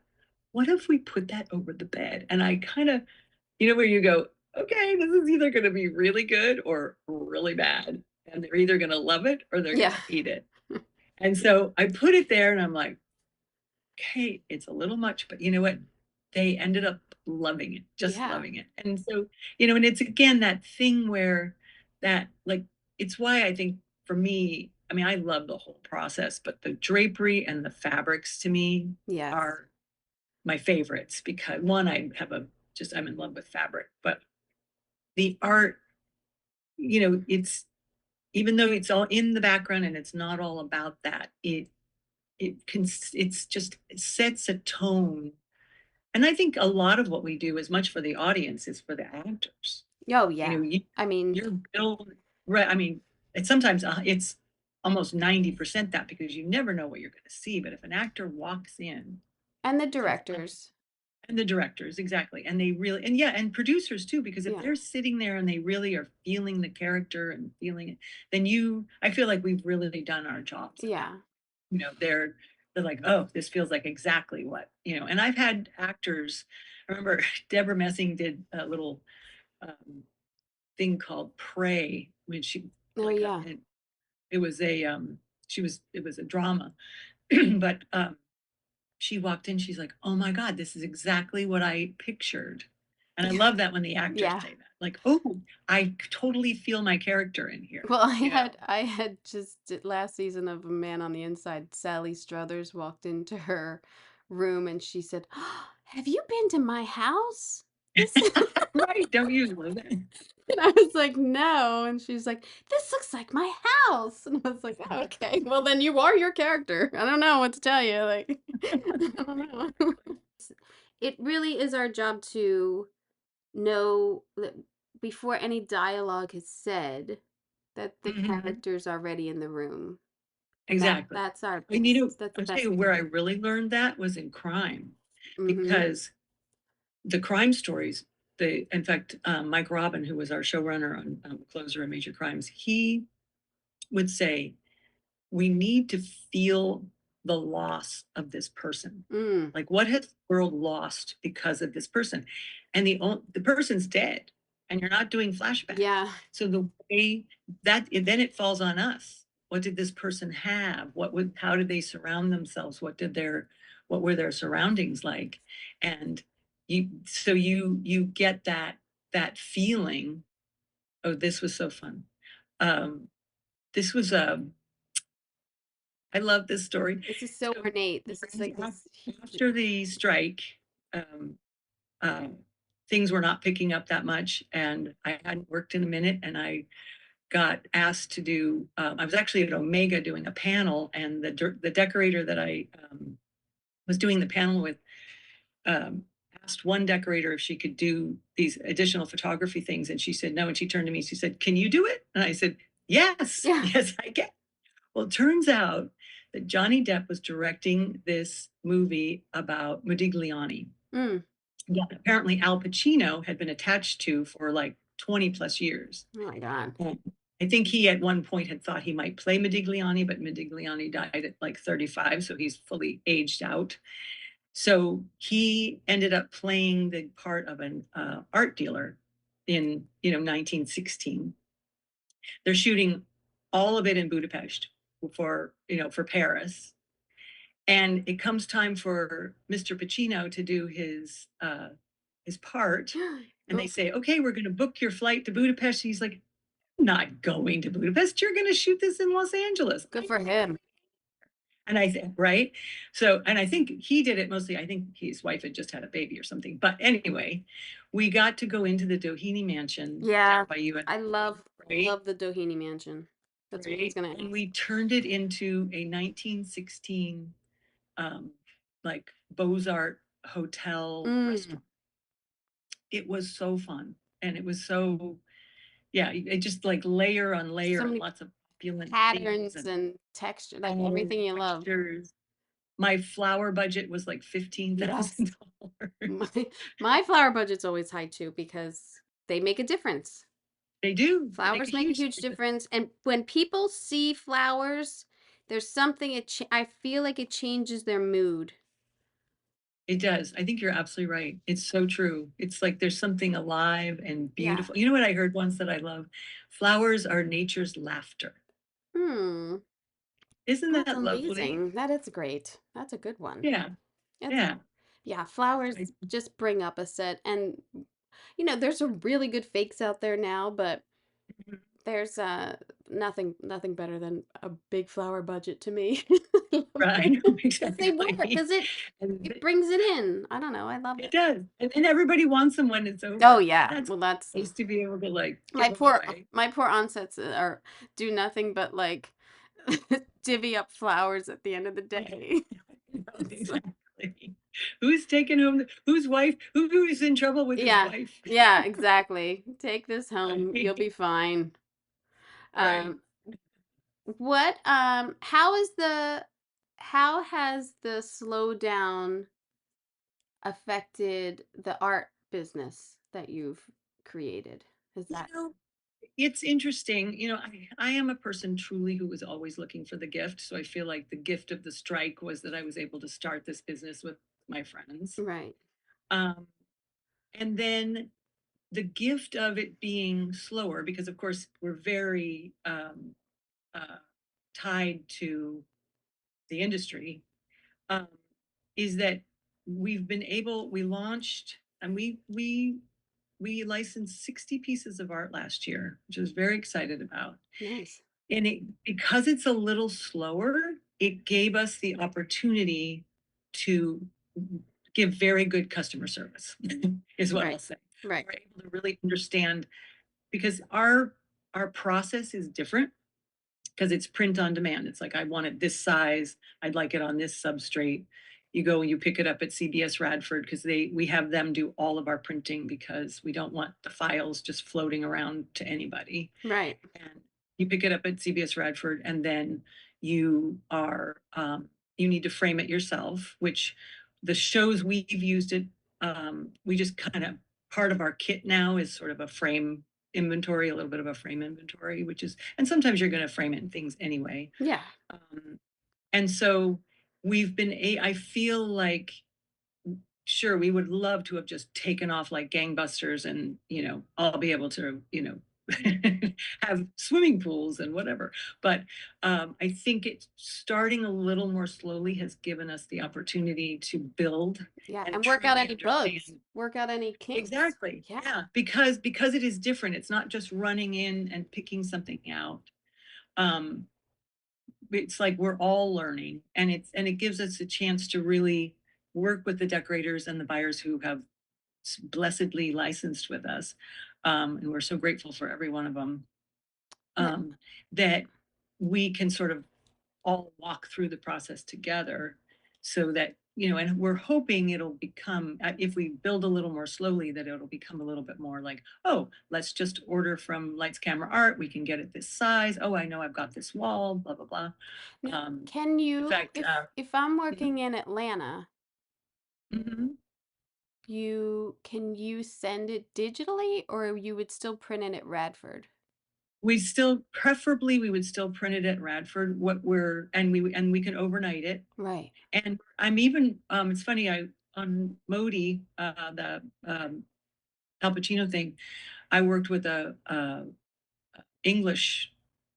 what if we put that over the bed? And I kind of, where you go, okay, this is either going to be really good or really bad. And they're either going to love it or they're going Yeah. to hate it. And so I put it there and I'm like, okay, it's a little much, but you know what? They ended up loving it, just Yeah. loving it. And so, and it's again that thing where that, like, it's why I think for me, I mean, I love the whole process, but the drapery and the fabrics to me Yes. are my favorites because one, I'm in love with fabric, but the art, it's, even though it's all in the background and it's not all about that, it sets a tone. And I think a lot of what we do, as much for the audience, is for the actors. Oh, You know, yeah. you, I mean, you're build, right? I mean, it's sometimes it's almost 90% that, because you never know what you're going to see. But if an actor walks in, And the directors. and the directors, exactly, and they really, and yeah, and producers too, because if Yeah. they're sitting there and they really are feeling the character and feeling it, then I feel like we've really done our jobs. Yeah. They're like, oh, this feels like exactly what, and I've had actors. I remember Deborah Messing did a little thing called Prey when she, Oh, like, yeah. it was it was a drama, but she walked in, she's like, oh my God, this is exactly what I pictured. And I love that when the actors Yeah. say that, like, oh, I totally feel my character in here. Well, I had just last season of A Man on the Inside, Sally Struthers walked into her room and she said, "Oh, have you been to my house? This Right, don't usually. And I was like, no. And she's like, this looks like my house. And I was like, oh, okay, well then you are your character. I don't know what to tell you. Like, I don't know. It really is our job to know that before any dialogue is said, that the characters are already in the room. And Exactly. that's our And that's the I'll tell best you we where I can really learned that was in crime, do. Mm-hmm. because the crime stories, in fact, Mike Robin, who was our showrunner on Closer and Major Crimes, he would say, we need to feel the loss of this person. Like, what has the world lost because of this person? And the person's dead, and you're not doing flashbacks. Yeah. So the way that then it falls on us. What did this person have? How did they surround themselves? What were their surroundings like? And you get that feeling. Oh, this was so fun. This was I love this story. This is so ornate. This is like this huge. After the strike, um, uh, things were not picking up that much, and I hadn't worked in a minute, and I got asked to do. I was actually at Omega doing a panel, and the decorator that I was doing the panel with um, asked one decorator if she could do these additional photography things, and she said no. And she turned to me, she said, "Can you do it?" And I said, "Yes, Yeah. yes, I can." Well, it turns out that Johnny Depp was directing this movie about Modigliani. Yeah, apparently Al Pacino had been attached to for like 20 plus years. Oh my God. And I think he at one point had thought he might play Modigliani, but Modigliani died at like 35, so he's fully aged out. So he ended up playing the part of an art dealer in 1916. They're shooting all of it in Budapest for Paris. And it comes time for Mr. Pacino to do his part. And they say, okay, we're going to book your flight to Budapest. And he's like, I'm not going to Budapest. You're going to shoot this in Los Angeles. Good for him. And I think, right. So, and I think he did it mostly. I think his wife had just had a baby or something. But anyway, we got to go into the Doheny Mansion. Yeah. By you. I love the Doheny Mansion. That's what I was going to And we turned it into a 1916 like Beaux-Art hotel restaurant. It was so fun. And it was so, yeah, it just like layer on layer, so many lots of patterns and texture, like everything you love. My flower budget was like $15,000. My flower budget's always high too, because they make a difference. They do. Flowers make a huge difference. And when people see flowers, there's something, I feel like it changes their mood. It does. I think you're absolutely right. It's so true. It's like there's something alive and beautiful. Yeah. You know what I heard once that I love? Flowers are nature's laughter. Isn't That's that lovely? amazing. That is great. That's a good one. Yeah. Yeah. Yeah, flowers just bring up a set. And, there's some really good fakes out there now, but there's nothing better than a big flower budget to me. Right. Exactly. They work, because it brings it in. I don't know. I love it. It does. And everybody wants them when it's over. Oh yeah. That's nice to be able to like my poor onsets do nothing but like divvy up flowers at the end of the day. Exactly. Who's taking home whose wife? Who's in trouble with his wife? Yeah, exactly. Take this home. You'll be fine. Right. What how has the slowdown affected the art business that you've created? Is You that know, it's interesting. I am a person truly who was always looking for the gift. So I feel like the gift of the strike was that I was able to start this business with my friends. right? Um, and then the gift of it being slower, because of course we're very uh, tied to the industry, um, is that we launched and we licensed 60 pieces of art last year, which I was very excited about. Nice. And because it's a little slower, it gave us the opportunity to give very good customer service, is what I'll Right. say. Right. We're able to really understand because our process is different because it's print on demand. It's like, I want it this size. I'd like it on this substrate. You go and you pick it up at CBS Radford because we have them do all of our printing because we don't want the files just floating around to anybody. Right. And you pick it up at CBS Radford, and then you need to frame it yourself. Which the shows we've used it, we just kind of part of our kit now is sort of a frame inventory, a little bit of a frame inventory, which is, and sometimes you're going to frame it in things anyway. Yeah. Um, and so I feel like, sure, we would love to have just taken off like gangbusters and, I'll be able to, have swimming pools and whatever. But I think it's starting a little more slowly has given us the opportunity to build Yeah. and And work out truly any bugs. understand. Work out any kinks. Exactly. Yeah. Yeah. Because it is different. It's not just running in and picking something out. Um, it's like we're all learning, and it gives us a chance to really work with the decorators and the buyers who have blessedly licensed with us, and we're so grateful for every one of them, Yeah. um, that we can sort of all walk through the process together so that, and we're hoping it'll become, if we build a little more slowly, that it'll become a little bit more like, oh, let's just order from Lights Camera Art, we can get it this size, oh, I know I've got this wall, blah blah blah. Now, um, can in you, fact, if I'm mhm, working in Atlanta, mhm. can you send it digitally or you would still print it at Radford? We would still print it at Radford. And we can overnight it. Right. And I'm even, it's funny, I on Modi, the Al Pacino thing, I worked with a English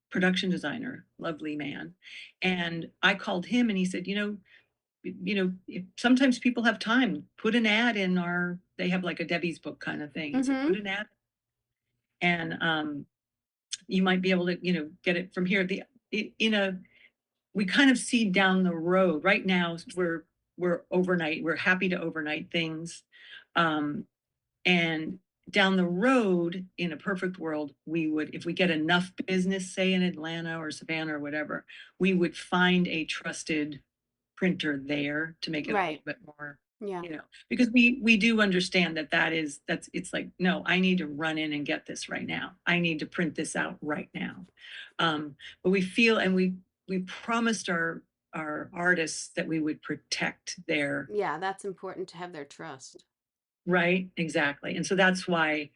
production designer, lovely man, and I called him and he said, sometimes people have time. Put an ad in our. They have like a Debbie's book kind of thing. He said, put Mm-hmm. an ad, and you might be able to, get it from here. In a We kind of see down the road. Right now, we're overnight. We're happy to overnight things, and down the road, in a perfect world, we would, if we get enough business, say in Atlanta or Savannah or whatever, we would find a trusted printer there to make it a little Right. bit more, Yeah. because we do understand that's it's like, no, I need to run in and get this right now. I need to print this out right now. But we feel, and we promised our artists that we would protect their. Yeah, that's important to have their trust. Right, exactly. And so that's why,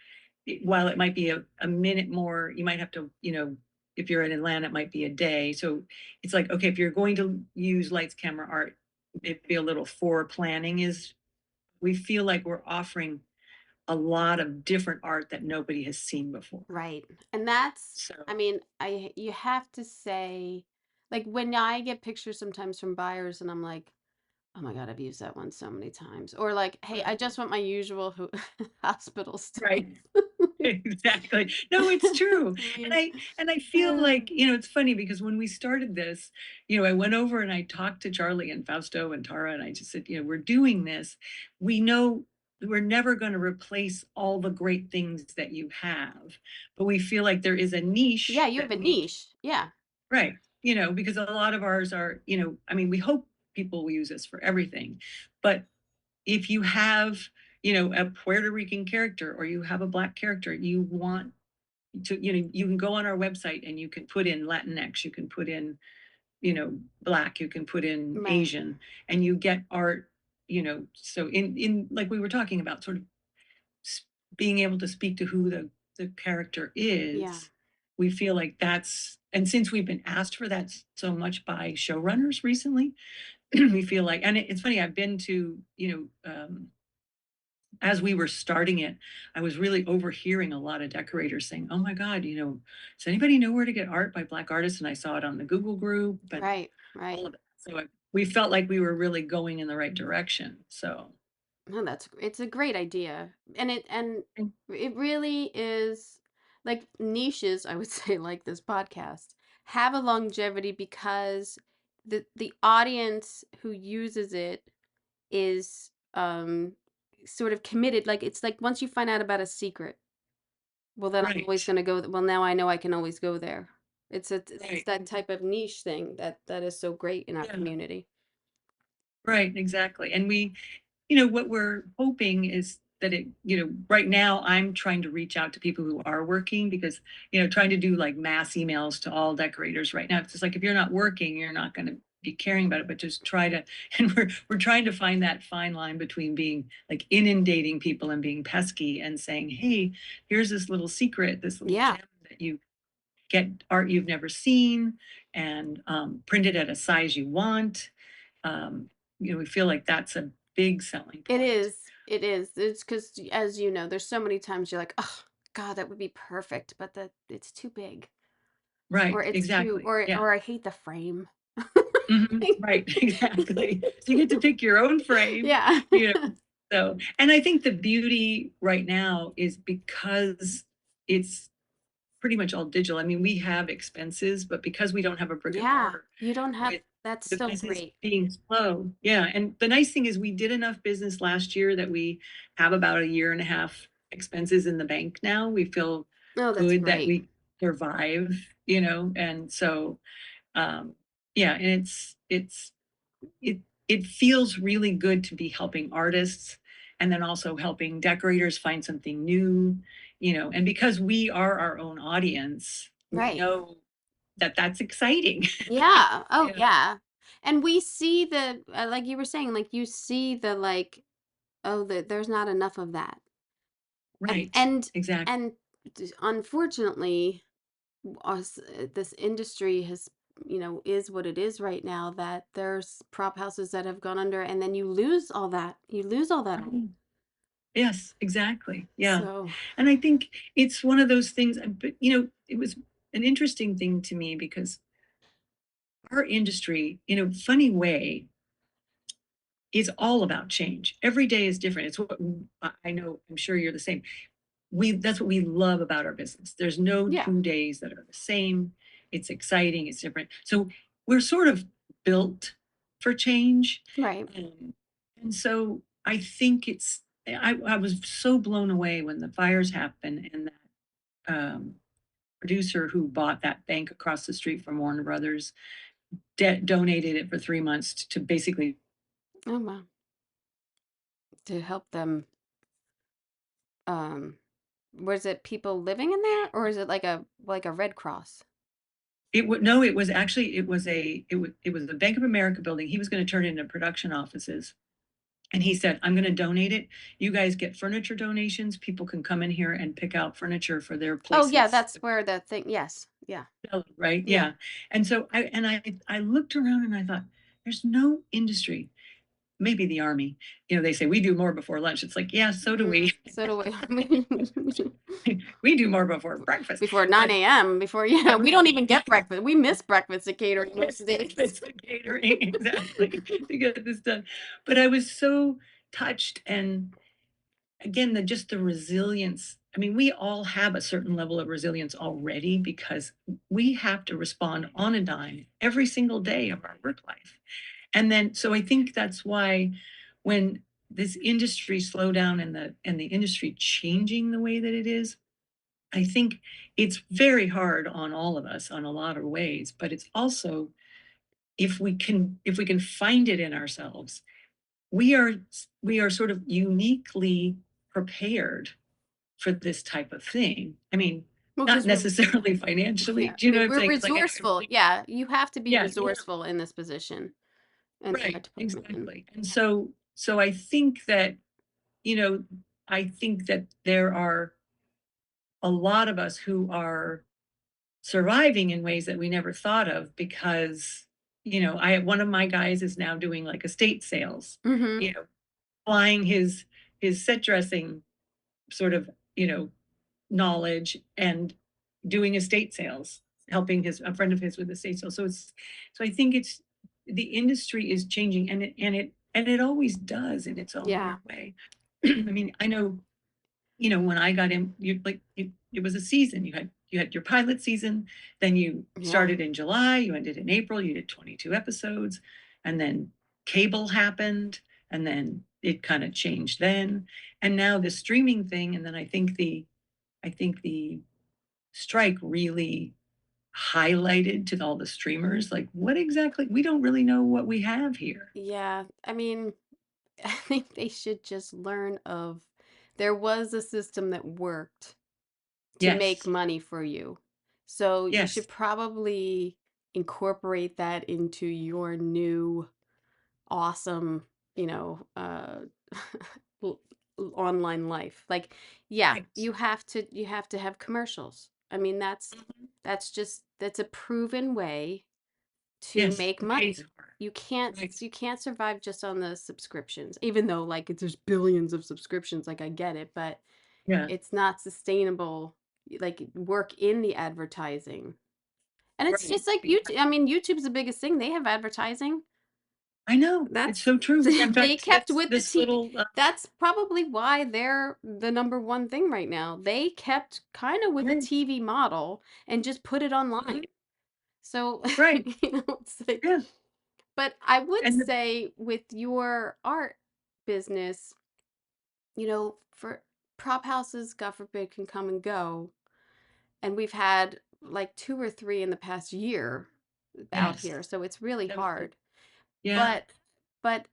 while it might be a minute more, you might have to, if you're in Atlanta, it might be a day. So it's like, okay, if you're going to use Lights Camera Art, maybe a little fore planning is, we feel like we're offering a lot of different art that nobody has seen before. Right. And that's, So, I mean, you have to say, like when I get pictures sometimes from buyers and I'm like, oh my God, I've used that one so many times. Or like, hey, I just want my usual hospital stuff. right. Exactly. No, it's true. I And mean, I feel like, it's funny because when we started this, I went over and I talked to Charlie and Fausto and Tara, and I just said, we're doing this. We know we're never going to replace all the great things that you have, but we feel like there is a yeah, niche you have that a we, niche. Yeah. right, because a lot of ours are, I mean, we hope people will use this for everything, but if you have, a Puerto Rican character or you have a black character, you want to, you can go on our website and you can put in Latinx, you can put in, Black, you can put in Right. Asian, and you get art, so in like we were talking about, sort of being able to speak to who the character Yeah. is. We feel like that's, and since we've been asked for that so much by showrunners recently, we feel like, and it's funny, I've been to, as we were starting it, I was really overhearing a lot of decorators saying, "Oh my God, does anybody know where to get art by Black artists?" And I saw it on the Google group and Right. Right. all of it. So we felt like we were really going in the right direction. So, No, it's a great idea. And and- it really is like niches, I would say, like this podcast, have a longevity because the audience who uses it is sort of committed. Like it's like once you find out about a secret, well then I'm always right, going to go well now I know I can always go there. It's right. that type of niche thing that is so great in our Yeah, community. right, exactly. And what we're hoping is that right now I'm trying to reach out to people who are working, because, trying to do like mass emails to all decorators right now. It's just like, if you're not working, you're not going to be caring about it, but just try to, and we're trying to find that fine line between being like inundating people and being pesky and saying, "Hey, here's this little secret, this little Yeah, gem that you get art you've never seen, and print it at a size you want." We feel like that's a big selling it point. is. It is. It's because, as you know, there's so many times you're like, oh, God, that would be perfect, but it's too big, or Right, it's too, exactly. Yeah. or I hate the frame. Right, exactly. So you get to pick your own frame, Yeah. you know. So, and I think the beauty right now is because it's pretty much all digital. I mean, we have expenses, but because we don't have a brick and Yeah. mortar, You don't have, with that's the so business great. being slow. Yeah. And the nice thing is we did enough business last year that we have about a year and a half expenses in the bank now. We feel Oh, that's good that great. we survive, and so yeah, and it feels really good to be helping artists, and then also helping decorators find something new, and because we are our own audience, we Right. know that that's exciting. Yeah. Oh, Yeah. yeah. And we see the, like you were saying, like you see the, like, oh, there's not enough of that. And, Right, and, exactly. and unfortunately, this industry has is what it is right now, that there's prop houses that have gone under and then you lose all that money. Right. Yes, exactly. Yeah. So And I think it's one of those things, but it was an interesting thing to me because our industry, funny way, is all about change. Every day is different. It's what I know, I'm sure you're the same. That's what we love about our business. There's no yeah, 2 days that are the same. It's exciting, it's different. So we're sort of built for change. right. Um, and so I think I was so blown away when the fires happened, and that producer who bought that bank across the street from Warner Brothers donated it for 3 months to basically. Oh wow. To help them, um was it people living in there, or is it like a Red Cross? It would no, it was actually, it was the Bank of America building. He was going to turn it into production offices. And he said, "I'm going to donate it. You guys get furniture donations. People can come in here and pick out furniture for their Oh yeah, places." that's where the thing, yes. Yeah. Right? Yeah. Yeah. And so I looked around and I thought, there's no industry, maybe the army. They say we do more before lunch. It's like, yeah, so do we. So do we. We do more before breakfast. Before But 9 a.m., before, yeah, we don't right. even get breakfast. We miss breakfast at catering most days. It's the catering, exactly, to get this done. But I was so touched, and again, just the resilience. I mean, we all have a certain level of resilience already because we have to respond on a dime every single day of our work life. And then, so I think that's why when this industry slowdown and the industry changing the way that it is, I think it's very hard on all of us on a lot of ways, but it's also, if we can find it in ourselves, we are sort of uniquely prepared for this type of thing. I mean, Well, not because necessarily financially. yeah, Do you know what I'm we're saying? It's like I resourceful. really, Yeah, you have to be yeah, resourceful in this position and right, art department. exactly. And so I think that, you know, I think that there are a lot of us who are surviving in ways that we never thought of because, I one of my guys is now doing like estate sales, Mm-hmm. you know, flying his set dressing sort of, knowledge and doing estate sales, helping a friend of his with estate sales. So I think it's the industry is changing, and it always does in its own Yeah. weird way. I mean, I know, when I got in, it was a season. You had your pilot season, then you Yeah. started in July, you ended in April, you did 22 episodes, and then cable happened, and then it kind of changed then. And now the streaming thing, and then I think the strike really highlighted to all the streamers, like, what exactly, we don't really know what we have here. Yeah. I mean, I think they should just learn of there was a system that worked to make Yes, money for you. So you yes, should probably incorporate that into your new awesome, you know, l- online life. Like, yeah, right. you have to have commercials. I mean, Mhm. that's a proven way to Yes, make it pays money. for You can't it. Right. you can't survive just on the subscriptions. Even though like there's billions of subscriptions, like I get it, but Yeah, it's not sustainable. Like work in the advertising. And it's right. just like YouTube. I mean, YouTube's the biggest thing. They have advertising. I know. It's That's so true. In they fact, kept with the this T. little, That's probably why they're the number one thing right now. They kept kind of with the right, TV model and just put it online. mhm, So, right, it's like, yeah, but I would and say with your art business, for prop houses, God forbid, can come and go. And we've had like two or three in the past year out yes, here. So it's really definitely. hard. Yeah, But but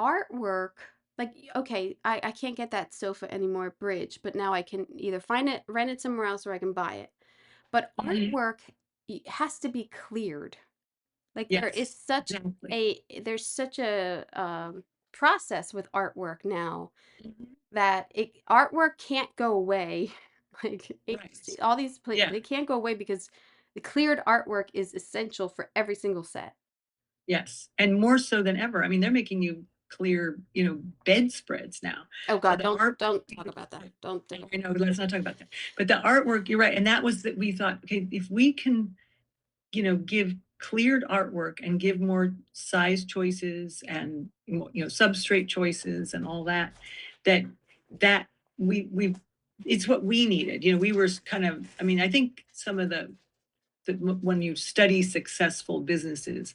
artwork, like, okay, I can't get that sofa anymore at Bridge, but now I can either find it, rent it somewhere else, or I can buy it. But mhm, artwork has to be cleared. Like yes, exactly. there's such a process with artwork now Mhm, that artwork can't go away. Like right, all these places, yeah, they can't go away because the cleared artwork is essential for every single set. yes, and more so than ever. I mean, they're making you clear, bedspreads now. Oh So God, the art, don't talk about that. Don't. I know, let's not talk about that. But the artwork, you're right, and that was that we thought, okay, if we can, give cleared artwork and give more size choices and, substrate choices and all that, that that we it's what we needed. We were kind of, I mean, I think some of when you study successful businesses,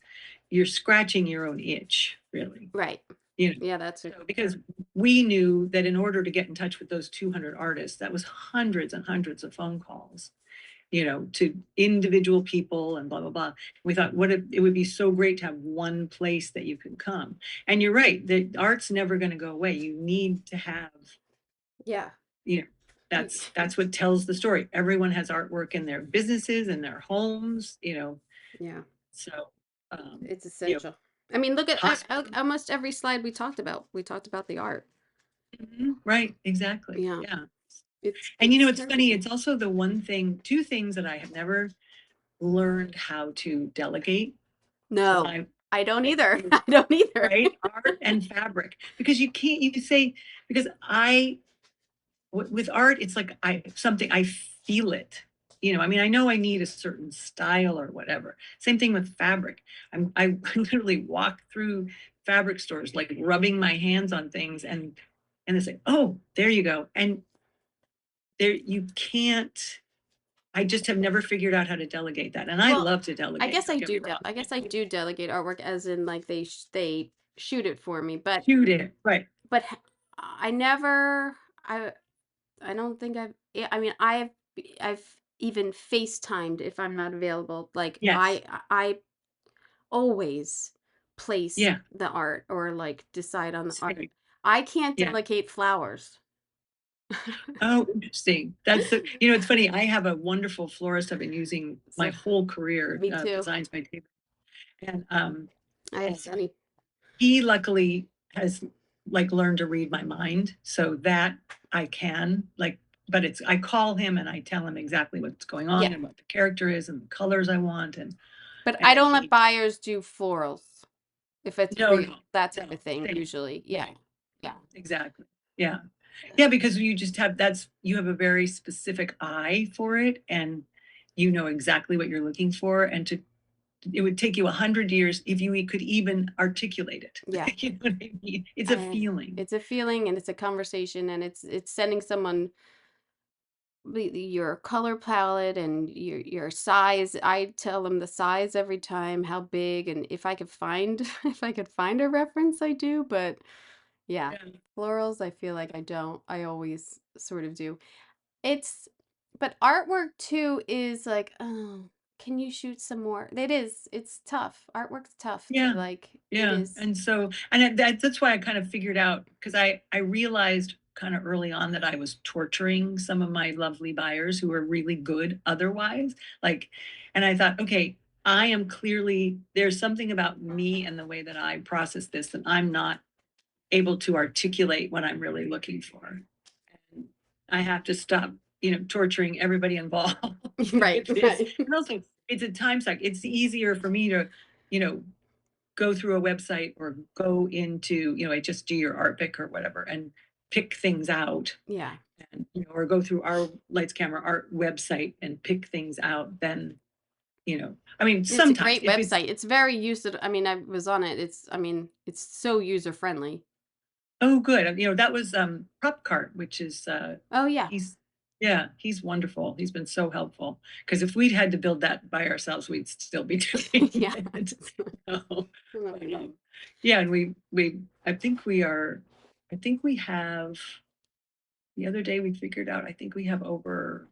you're scratching your own itch, really. Right. You know, Yeah, that's it. so because we knew that in order to get in touch with those 200 artists, that was hundreds and hundreds of phone calls, to individual people and blah, blah, blah. We thought, what if it would be so great to have one place that you can come. And you're right, the art's never going to go away. You need to have, Yeah. you know, Y- that's what tells the story. Everyone has artwork in their businesses and their homes, Yeah. so, It's you know, essential. I mean, look at hospital. almost every slide we talked about. We talked about the art. Mhm, right, exactly. Yeah. Yeah. And It's it's funny, terrible. it's also the two things that I have never learned how to delegate. So No, I don't either. I don't either. right, art and fabric, because you can't, you say, because with art, it's like something, I feel it. I mean, I know I need a certain style or whatever. Same thing with fabric. I literally walk through fabric stores, like rubbing my hands on things, and they say, "Oh, there you go." And there, you can't. I just have never figured out how to delegate that, and I Well, love to delegate. Don't get me wrong. I guess I do delegate artwork as in like they shoot it for me, Shoot it, right? but I never I don't think I mean I've even FaceTimed if I'm not available. Like Yes, I always place yeah, the art or like decide on the art. same. I can't Yeah, delegate flowers. Oh, interesting. That's the, it's funny. I have a wonderful florist I've been using my So, whole career, me too. designs my table. And I have Sunny. he luckily has like learned to read my mind, so that I can like, but it's, I call him and I tell him exactly what's going on Yeah. and what the character is and the colors I want, But and I don't let he, buyers do florals if it's no, real, no, that type no, of thing, same, usually. Yeah. right, Yeah. exactly, yeah. Yeah, because you just have, that's, you have a very specific eye for it, and you know exactly what you're looking for, and to, it would take you 100 years if you could even articulate it. Yeah. You know what I mean? It's a feeling. It's a feeling and it's a conversation and it's sending someone your color palette and your size. I tell them the size every time, how big, and if I could find if I could find a reference, I do, but yeah. Yeah. Florals, I feel like I don't. I always sort of do. It's but artwork too is like, oh, can you shoot some more? It is. It's tough. Artwork's tough to Yeah. like it Yeah. is. And so, and that's why I kind of figured out, because I realized kind of early on that I was torturing some of my lovely buyers who were really good otherwise. Like, and I thought, okay, I am clearly, there's something about me and the way that I process this that I'm not able to articulate what I'm really looking for. And I have to stop, torturing everybody involved Right, with this. right. And also, it's a time suck. It's easier for me to, you know, go through a website or go into, I just do your art pick or whatever and pick things out, Yeah. and, or go through our Lights Camera Art website and pick things out. Then, I mean, It's a sometimes great if it's, website. It's very user I mean, I was on it. I mean, it's so user friendly. oh, good. That was Prop Cart, which is Oh yeah. he's yeah, he's wonderful. He's been so helpful. Because if we'd had to build that by ourselves, we'd still be doing Yeah. it. So, I know what but, you mean. yeah, and we I think we have, the other day we figured out, I think we have over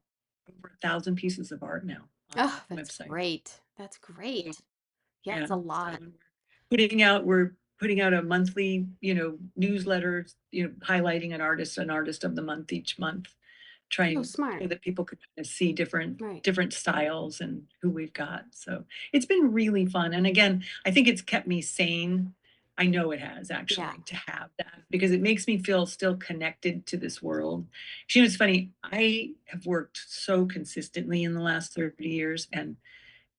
1,000 pieces of art now on Oh, that that's website. great. That's So, great. Yeah, yeah, it's a so lot. we're putting out a monthly, newsletter, highlighting an artist of the month each month, Oh, trying so smart. that people could kind of see different Right. different styles and who we've got. So it's been really fun. And again, I think it's kept me sane. I know it has, Yeah. actually, to have that, because it makes me feel still connected to this world. It's funny, I have worked so consistently in the last 30 years, and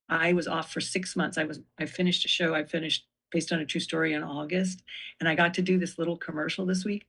I was off for 6 months. I finished a show I finished based on a true story in August, and I got to do this little commercial this week.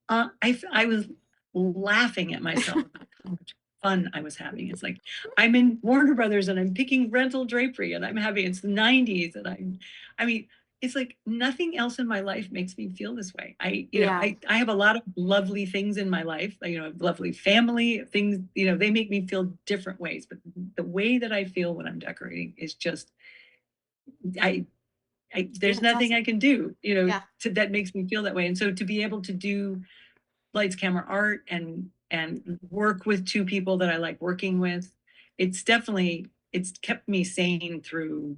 I was laughing at myself about how much fun I was having. It's like I'm in Warner Brothers and I'm picking rental drapery and I'm having, it's the 90s, and I mean, it's like nothing else in my life makes me feel this way. Yeah. I have a lot of lovely things in my life, lovely family things, they make me feel different ways, but the way that I feel when I'm decorating is just, I Yeah, there's it's nothing awesome. I can do, Yeah. that makes me feel that way. And so to be able to do Lights Camera Art and work with two people that I like working with, it's kept me sane through,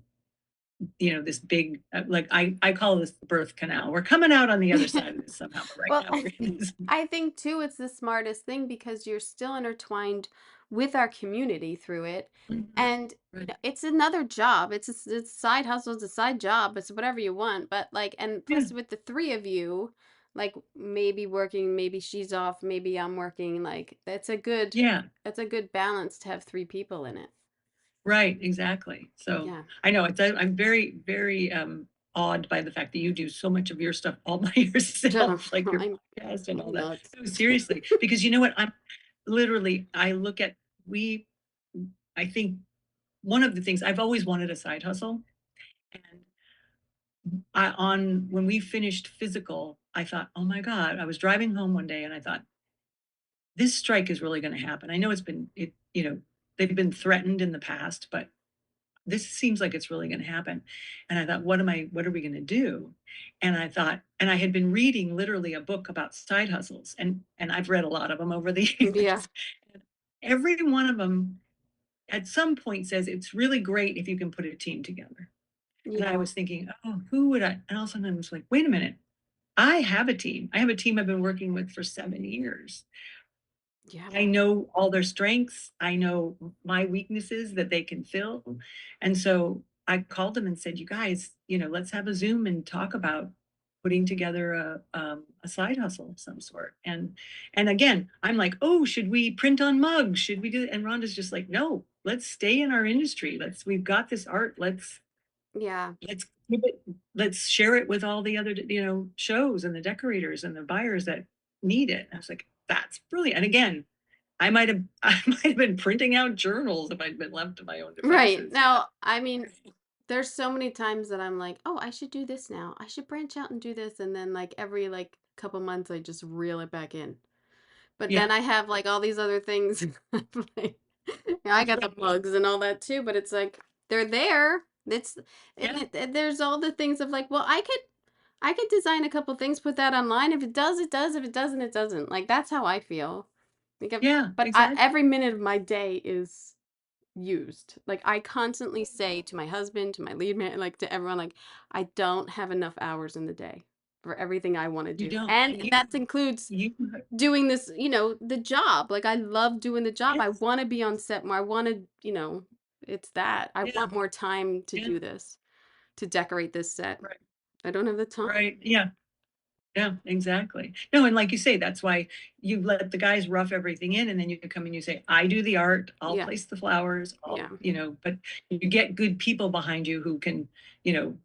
this big, like I call this the birth canal. We're coming out on the other side of this somehow, but right Well, now we're in this. I think too it's the smartest thing because you're still intertwined with our community through it. Mhm. And Right. it's another job. It's a side hustle, it's a side job, it's whatever you want. But like, and Yeah. plus with the three of you, like maybe working, maybe she's off, maybe I'm working, like Yeah. that's a good balance to have three people in it. Right. Exactly. So Yeah. I know I'm very, very awed by the fact that you do so much of your stuff all by yourself, like your podcast and all I'm that. nuts. No, seriously, because you know what? I look at, we, I think one of the things I've always wanted a side hustle. And when we finished physical, I thought, oh my God, I was driving home one day and I thought, this strike is really going to happen. I know they've been threatened in the past, but this seems like it's really going to happen. And I thought, what are we going to do? And I thought, and I had been reading literally a book about side hustles, and I've read a lot of them over the Yeah. years. And every one of them at some point says it's really great if you can put a team together. And I Yeah. was thinking, oh, who would I? And all of a sudden I was like, wait a minute. I have a team. I have a team I've been working with for 7 years. Yeah. I know all their strengths. I know my weaknesses that they can fill. And so I called them and said, you guys, let's have a Zoom and talk about putting together a side hustle of some sort. And again, I'm like, oh, should we print on mugs? Should we do it? And Rhonda's just like, no, let's stay in our industry. We've got this art. Yeah. Keep it, let's share it with all the other, shows and the decorators and the buyers that need it. And I was like, that's brilliant. And again, I might have I might have been printing out journals if I'd been left to my own Right. devices, Now, I mean, there's so many times that I'm like, oh, I should do this now. I should branch out and do this. And then like every like couple months I just reel it back in. But Yeah, then I have like all these other things. Like, I got the mugs and all that too, but it's like they're there. It's yeah, and there's all the things of like, well, I could design a couple things, put that online. If it does, it does. If it doesn't, it doesn't. Like that's how I feel. Like, yeah, but exactly. every minute of my day is used. Like I constantly say to my husband, to my lead man, like to everyone, like I don't have enough hours in the day for everything I want to You do, don't, and and that includes you doing this, the job. Like I love doing the job. I yes, want to be on set more. I want to, it's that. I yeah, want more time to yeah, do this, to decorate this set. right, I don't have the time. right, yeah, yeah, exactly. No, and like you say, that's why you let the guys rough everything in, and then you come and you say, I do the art, I'll Yeah. place the flowers, Yeah. but you get good people behind you who can, you know,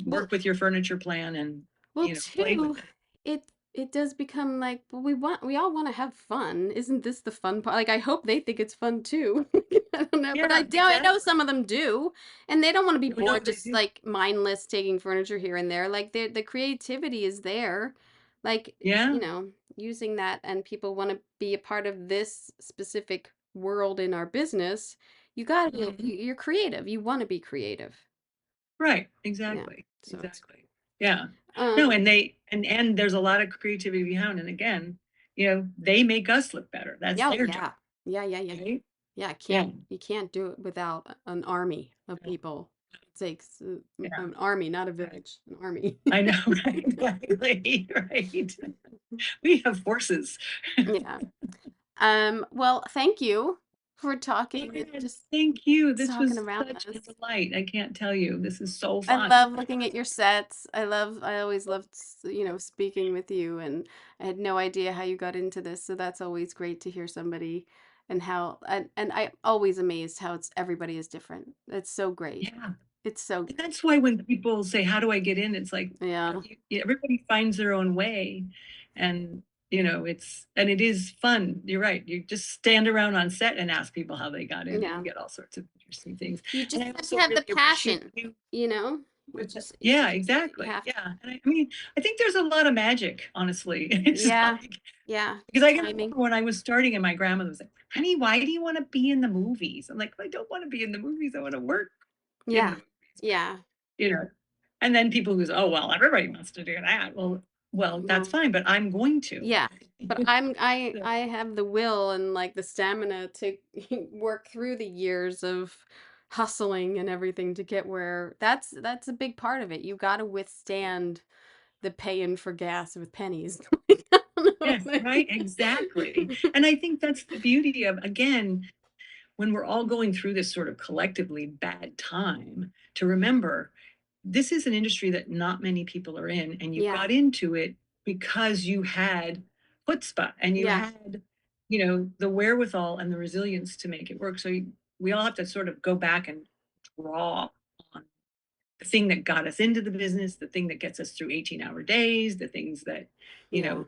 Well, work with your furniture plan and, well, play too, with it. it it does become like, well, we all want to have fun. Isn't this the fun part? Like I hope they think it's fun too. I don't know, but Yeah, I know exactly. some of them do, and they don't want to be No, no, bored they just do. like mindless taking furniture here and there. Like the creativity is there, like Yeah. using that, and people want to be a part of this specific world in our business. You gotta be, Mhm. you're creative. You want to be creative. Right, Yeah, exactly, so it's exactly. Yeah. No, um and and there's a lot of creativity behind, and again, they make us look better. That's yeah, oh, their job, yeah. Yeah, yeah, yeah. right? Yeah, Yeah, you can't do it without an army of no, people. It takes yeah, an army, not a right. village, an army. I know, right, exactly, right. We have forces. Yeah. Well, thank you for talking and Yeah, just thank you. This talking was around such a this. delight. I can't tell you. This is so I fun. love looking at your sets. I always loved, speaking with you, and I had no idea how you got into this. So that's always great to hear somebody and how, and I always amazed how everybody is different. It's so great. Yeah. It's so, And that's why when people say, "How do I get in?" It's like, yeah, everybody finds their own way, and, it is fun. You're right. You just stand around on set and ask people how they got in, and you yeah. get all sorts of interesting things. You And just I have to also have the really appreciate passion, you you know? with You yeah, just, you exactly. have to. Yeah, and I mean, I think there's a lot of magic, honestly. It's Yeah. like Yeah. because I can Timing. remember when I was starting and my grandmother was like, "Honey, why do you wanna be in the movies?" I'm like, "I don't wanna be in the movies. I wanna work in the Yeah. movies." But Yeah. you know, and then people who say, "Oh, well, everybody wants to do that." Well, that's Well, fine, but I'm going to. yeah. But So, I have the will and like the stamina to work through the years of hustling and everything to get where that's a big part of it. You got to withstand the paying for gas with pennies. I don't know, yeah, right, like- exactly. And I think that's the beauty of, again, when we're all going through this sort of collectively bad time, to remember this is an industry that not many people are in, and you Yeah. got into it because you had chutzpah and you Yeah. had, the wherewithal and the resilience to make it work. So we all have to sort of go back and draw on the thing that got us into the business, the thing that gets us through 18-hour days, the things that, you Yeah. know,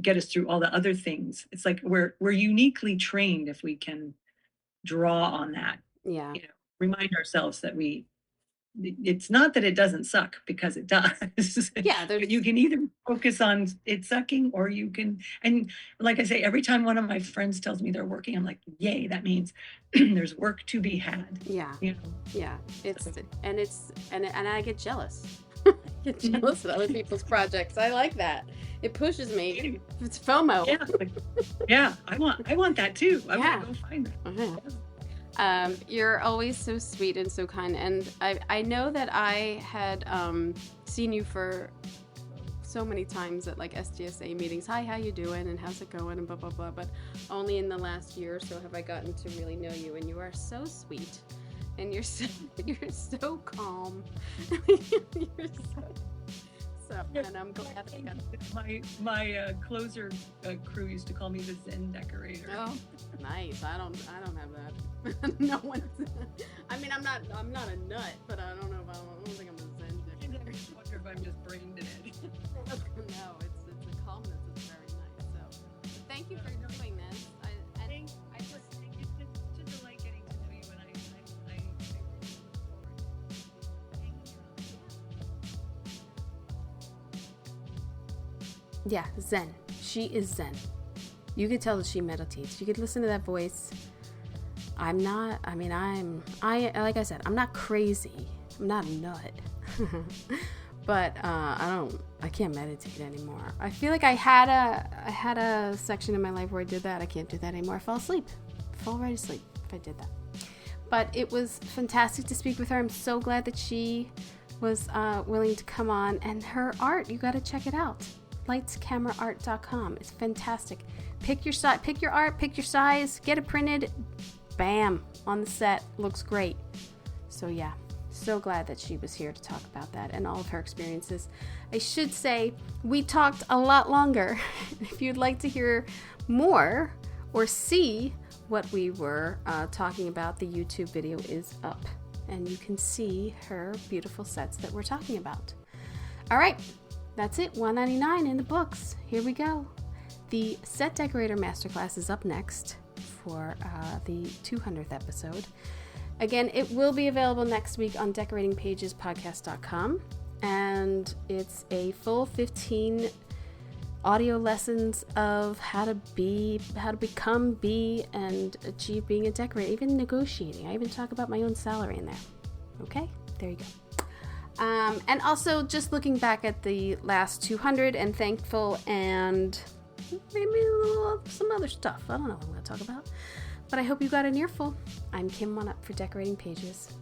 get us through all the other things. It's like we're uniquely trained if we can draw on that, Yeah. remind ourselves that it's not that it doesn't suck because it does, Yeah, but you there's can either focus on it sucking or you can, and like I say, every time one of my friends tells me they're working, I'm like, yay, that means there's work to be had, yeah. you know. Yeah, So, and I get jealous. Get mhm. jealous of other people's projects. I like that. It pushes me. It's FOMO. Yeah, like, yeah, I want that too. I'm Yeah. gonna go find that. Uh-huh. Yeah. You're always so sweet and so kind, and I know that I had seen you for so many times at like SGSA meetings, hi, how you doing, and how's it going, and blah blah blah, but only in the last year or so have I gotten to really know you, and you are so sweet, and you're so calm. You're so, and I'm glad that I got my closer crew used to call me the Zen Decorator. Oh, nice. I don't have that. No one. I mean, I'm not a nut, but I don't think I'm a Zen Decorator. I wonder if I'm just brain dead. No, it's a calmness. It's very nice. So, thank you for doing this. It's just a delight getting to know you, and I really look forward to hanging out. Yeah, Zen. She is Zen. You could tell that she meditates. You could listen to that voice. Like I said, I'm not crazy. I'm not a nut. But I can't meditate anymore. I feel like I had a section in my life where I did that. I can't do that anymore. I fall asleep. Fall right asleep if I did that. But it was fantastic to speak with her. I'm so glad that she was willing to come on. And her art, you got to check it out. lightscameraart.com. It's fantastic. Pick your art, pick your size, get it printed. Bam, on the set. Looks great. So yeah, so glad that she was here to talk about that and all of her experiences. I should say we talked a lot longer. If you'd like to hear more or see what we were talking about, the YouTube video is up and you can see her beautiful sets that we're talking about. All right, that's it. $1.99 in the books. Here we go. The Set Decorator Masterclass is up next for the 200th episode. Again, it will be available next week on decoratingpagespodcast.com, and it's a full 15 audio lessons of how to become, be, and achieve being a decorator, even negotiating. I even talk about my own salary in there. Okay, there you go. And also just looking back at the last 200 and thankful, and maybe some other stuff. I don't know what I'm going to talk about, but I hope you got an earful. I'm Kim Wannop for Decorating Pages.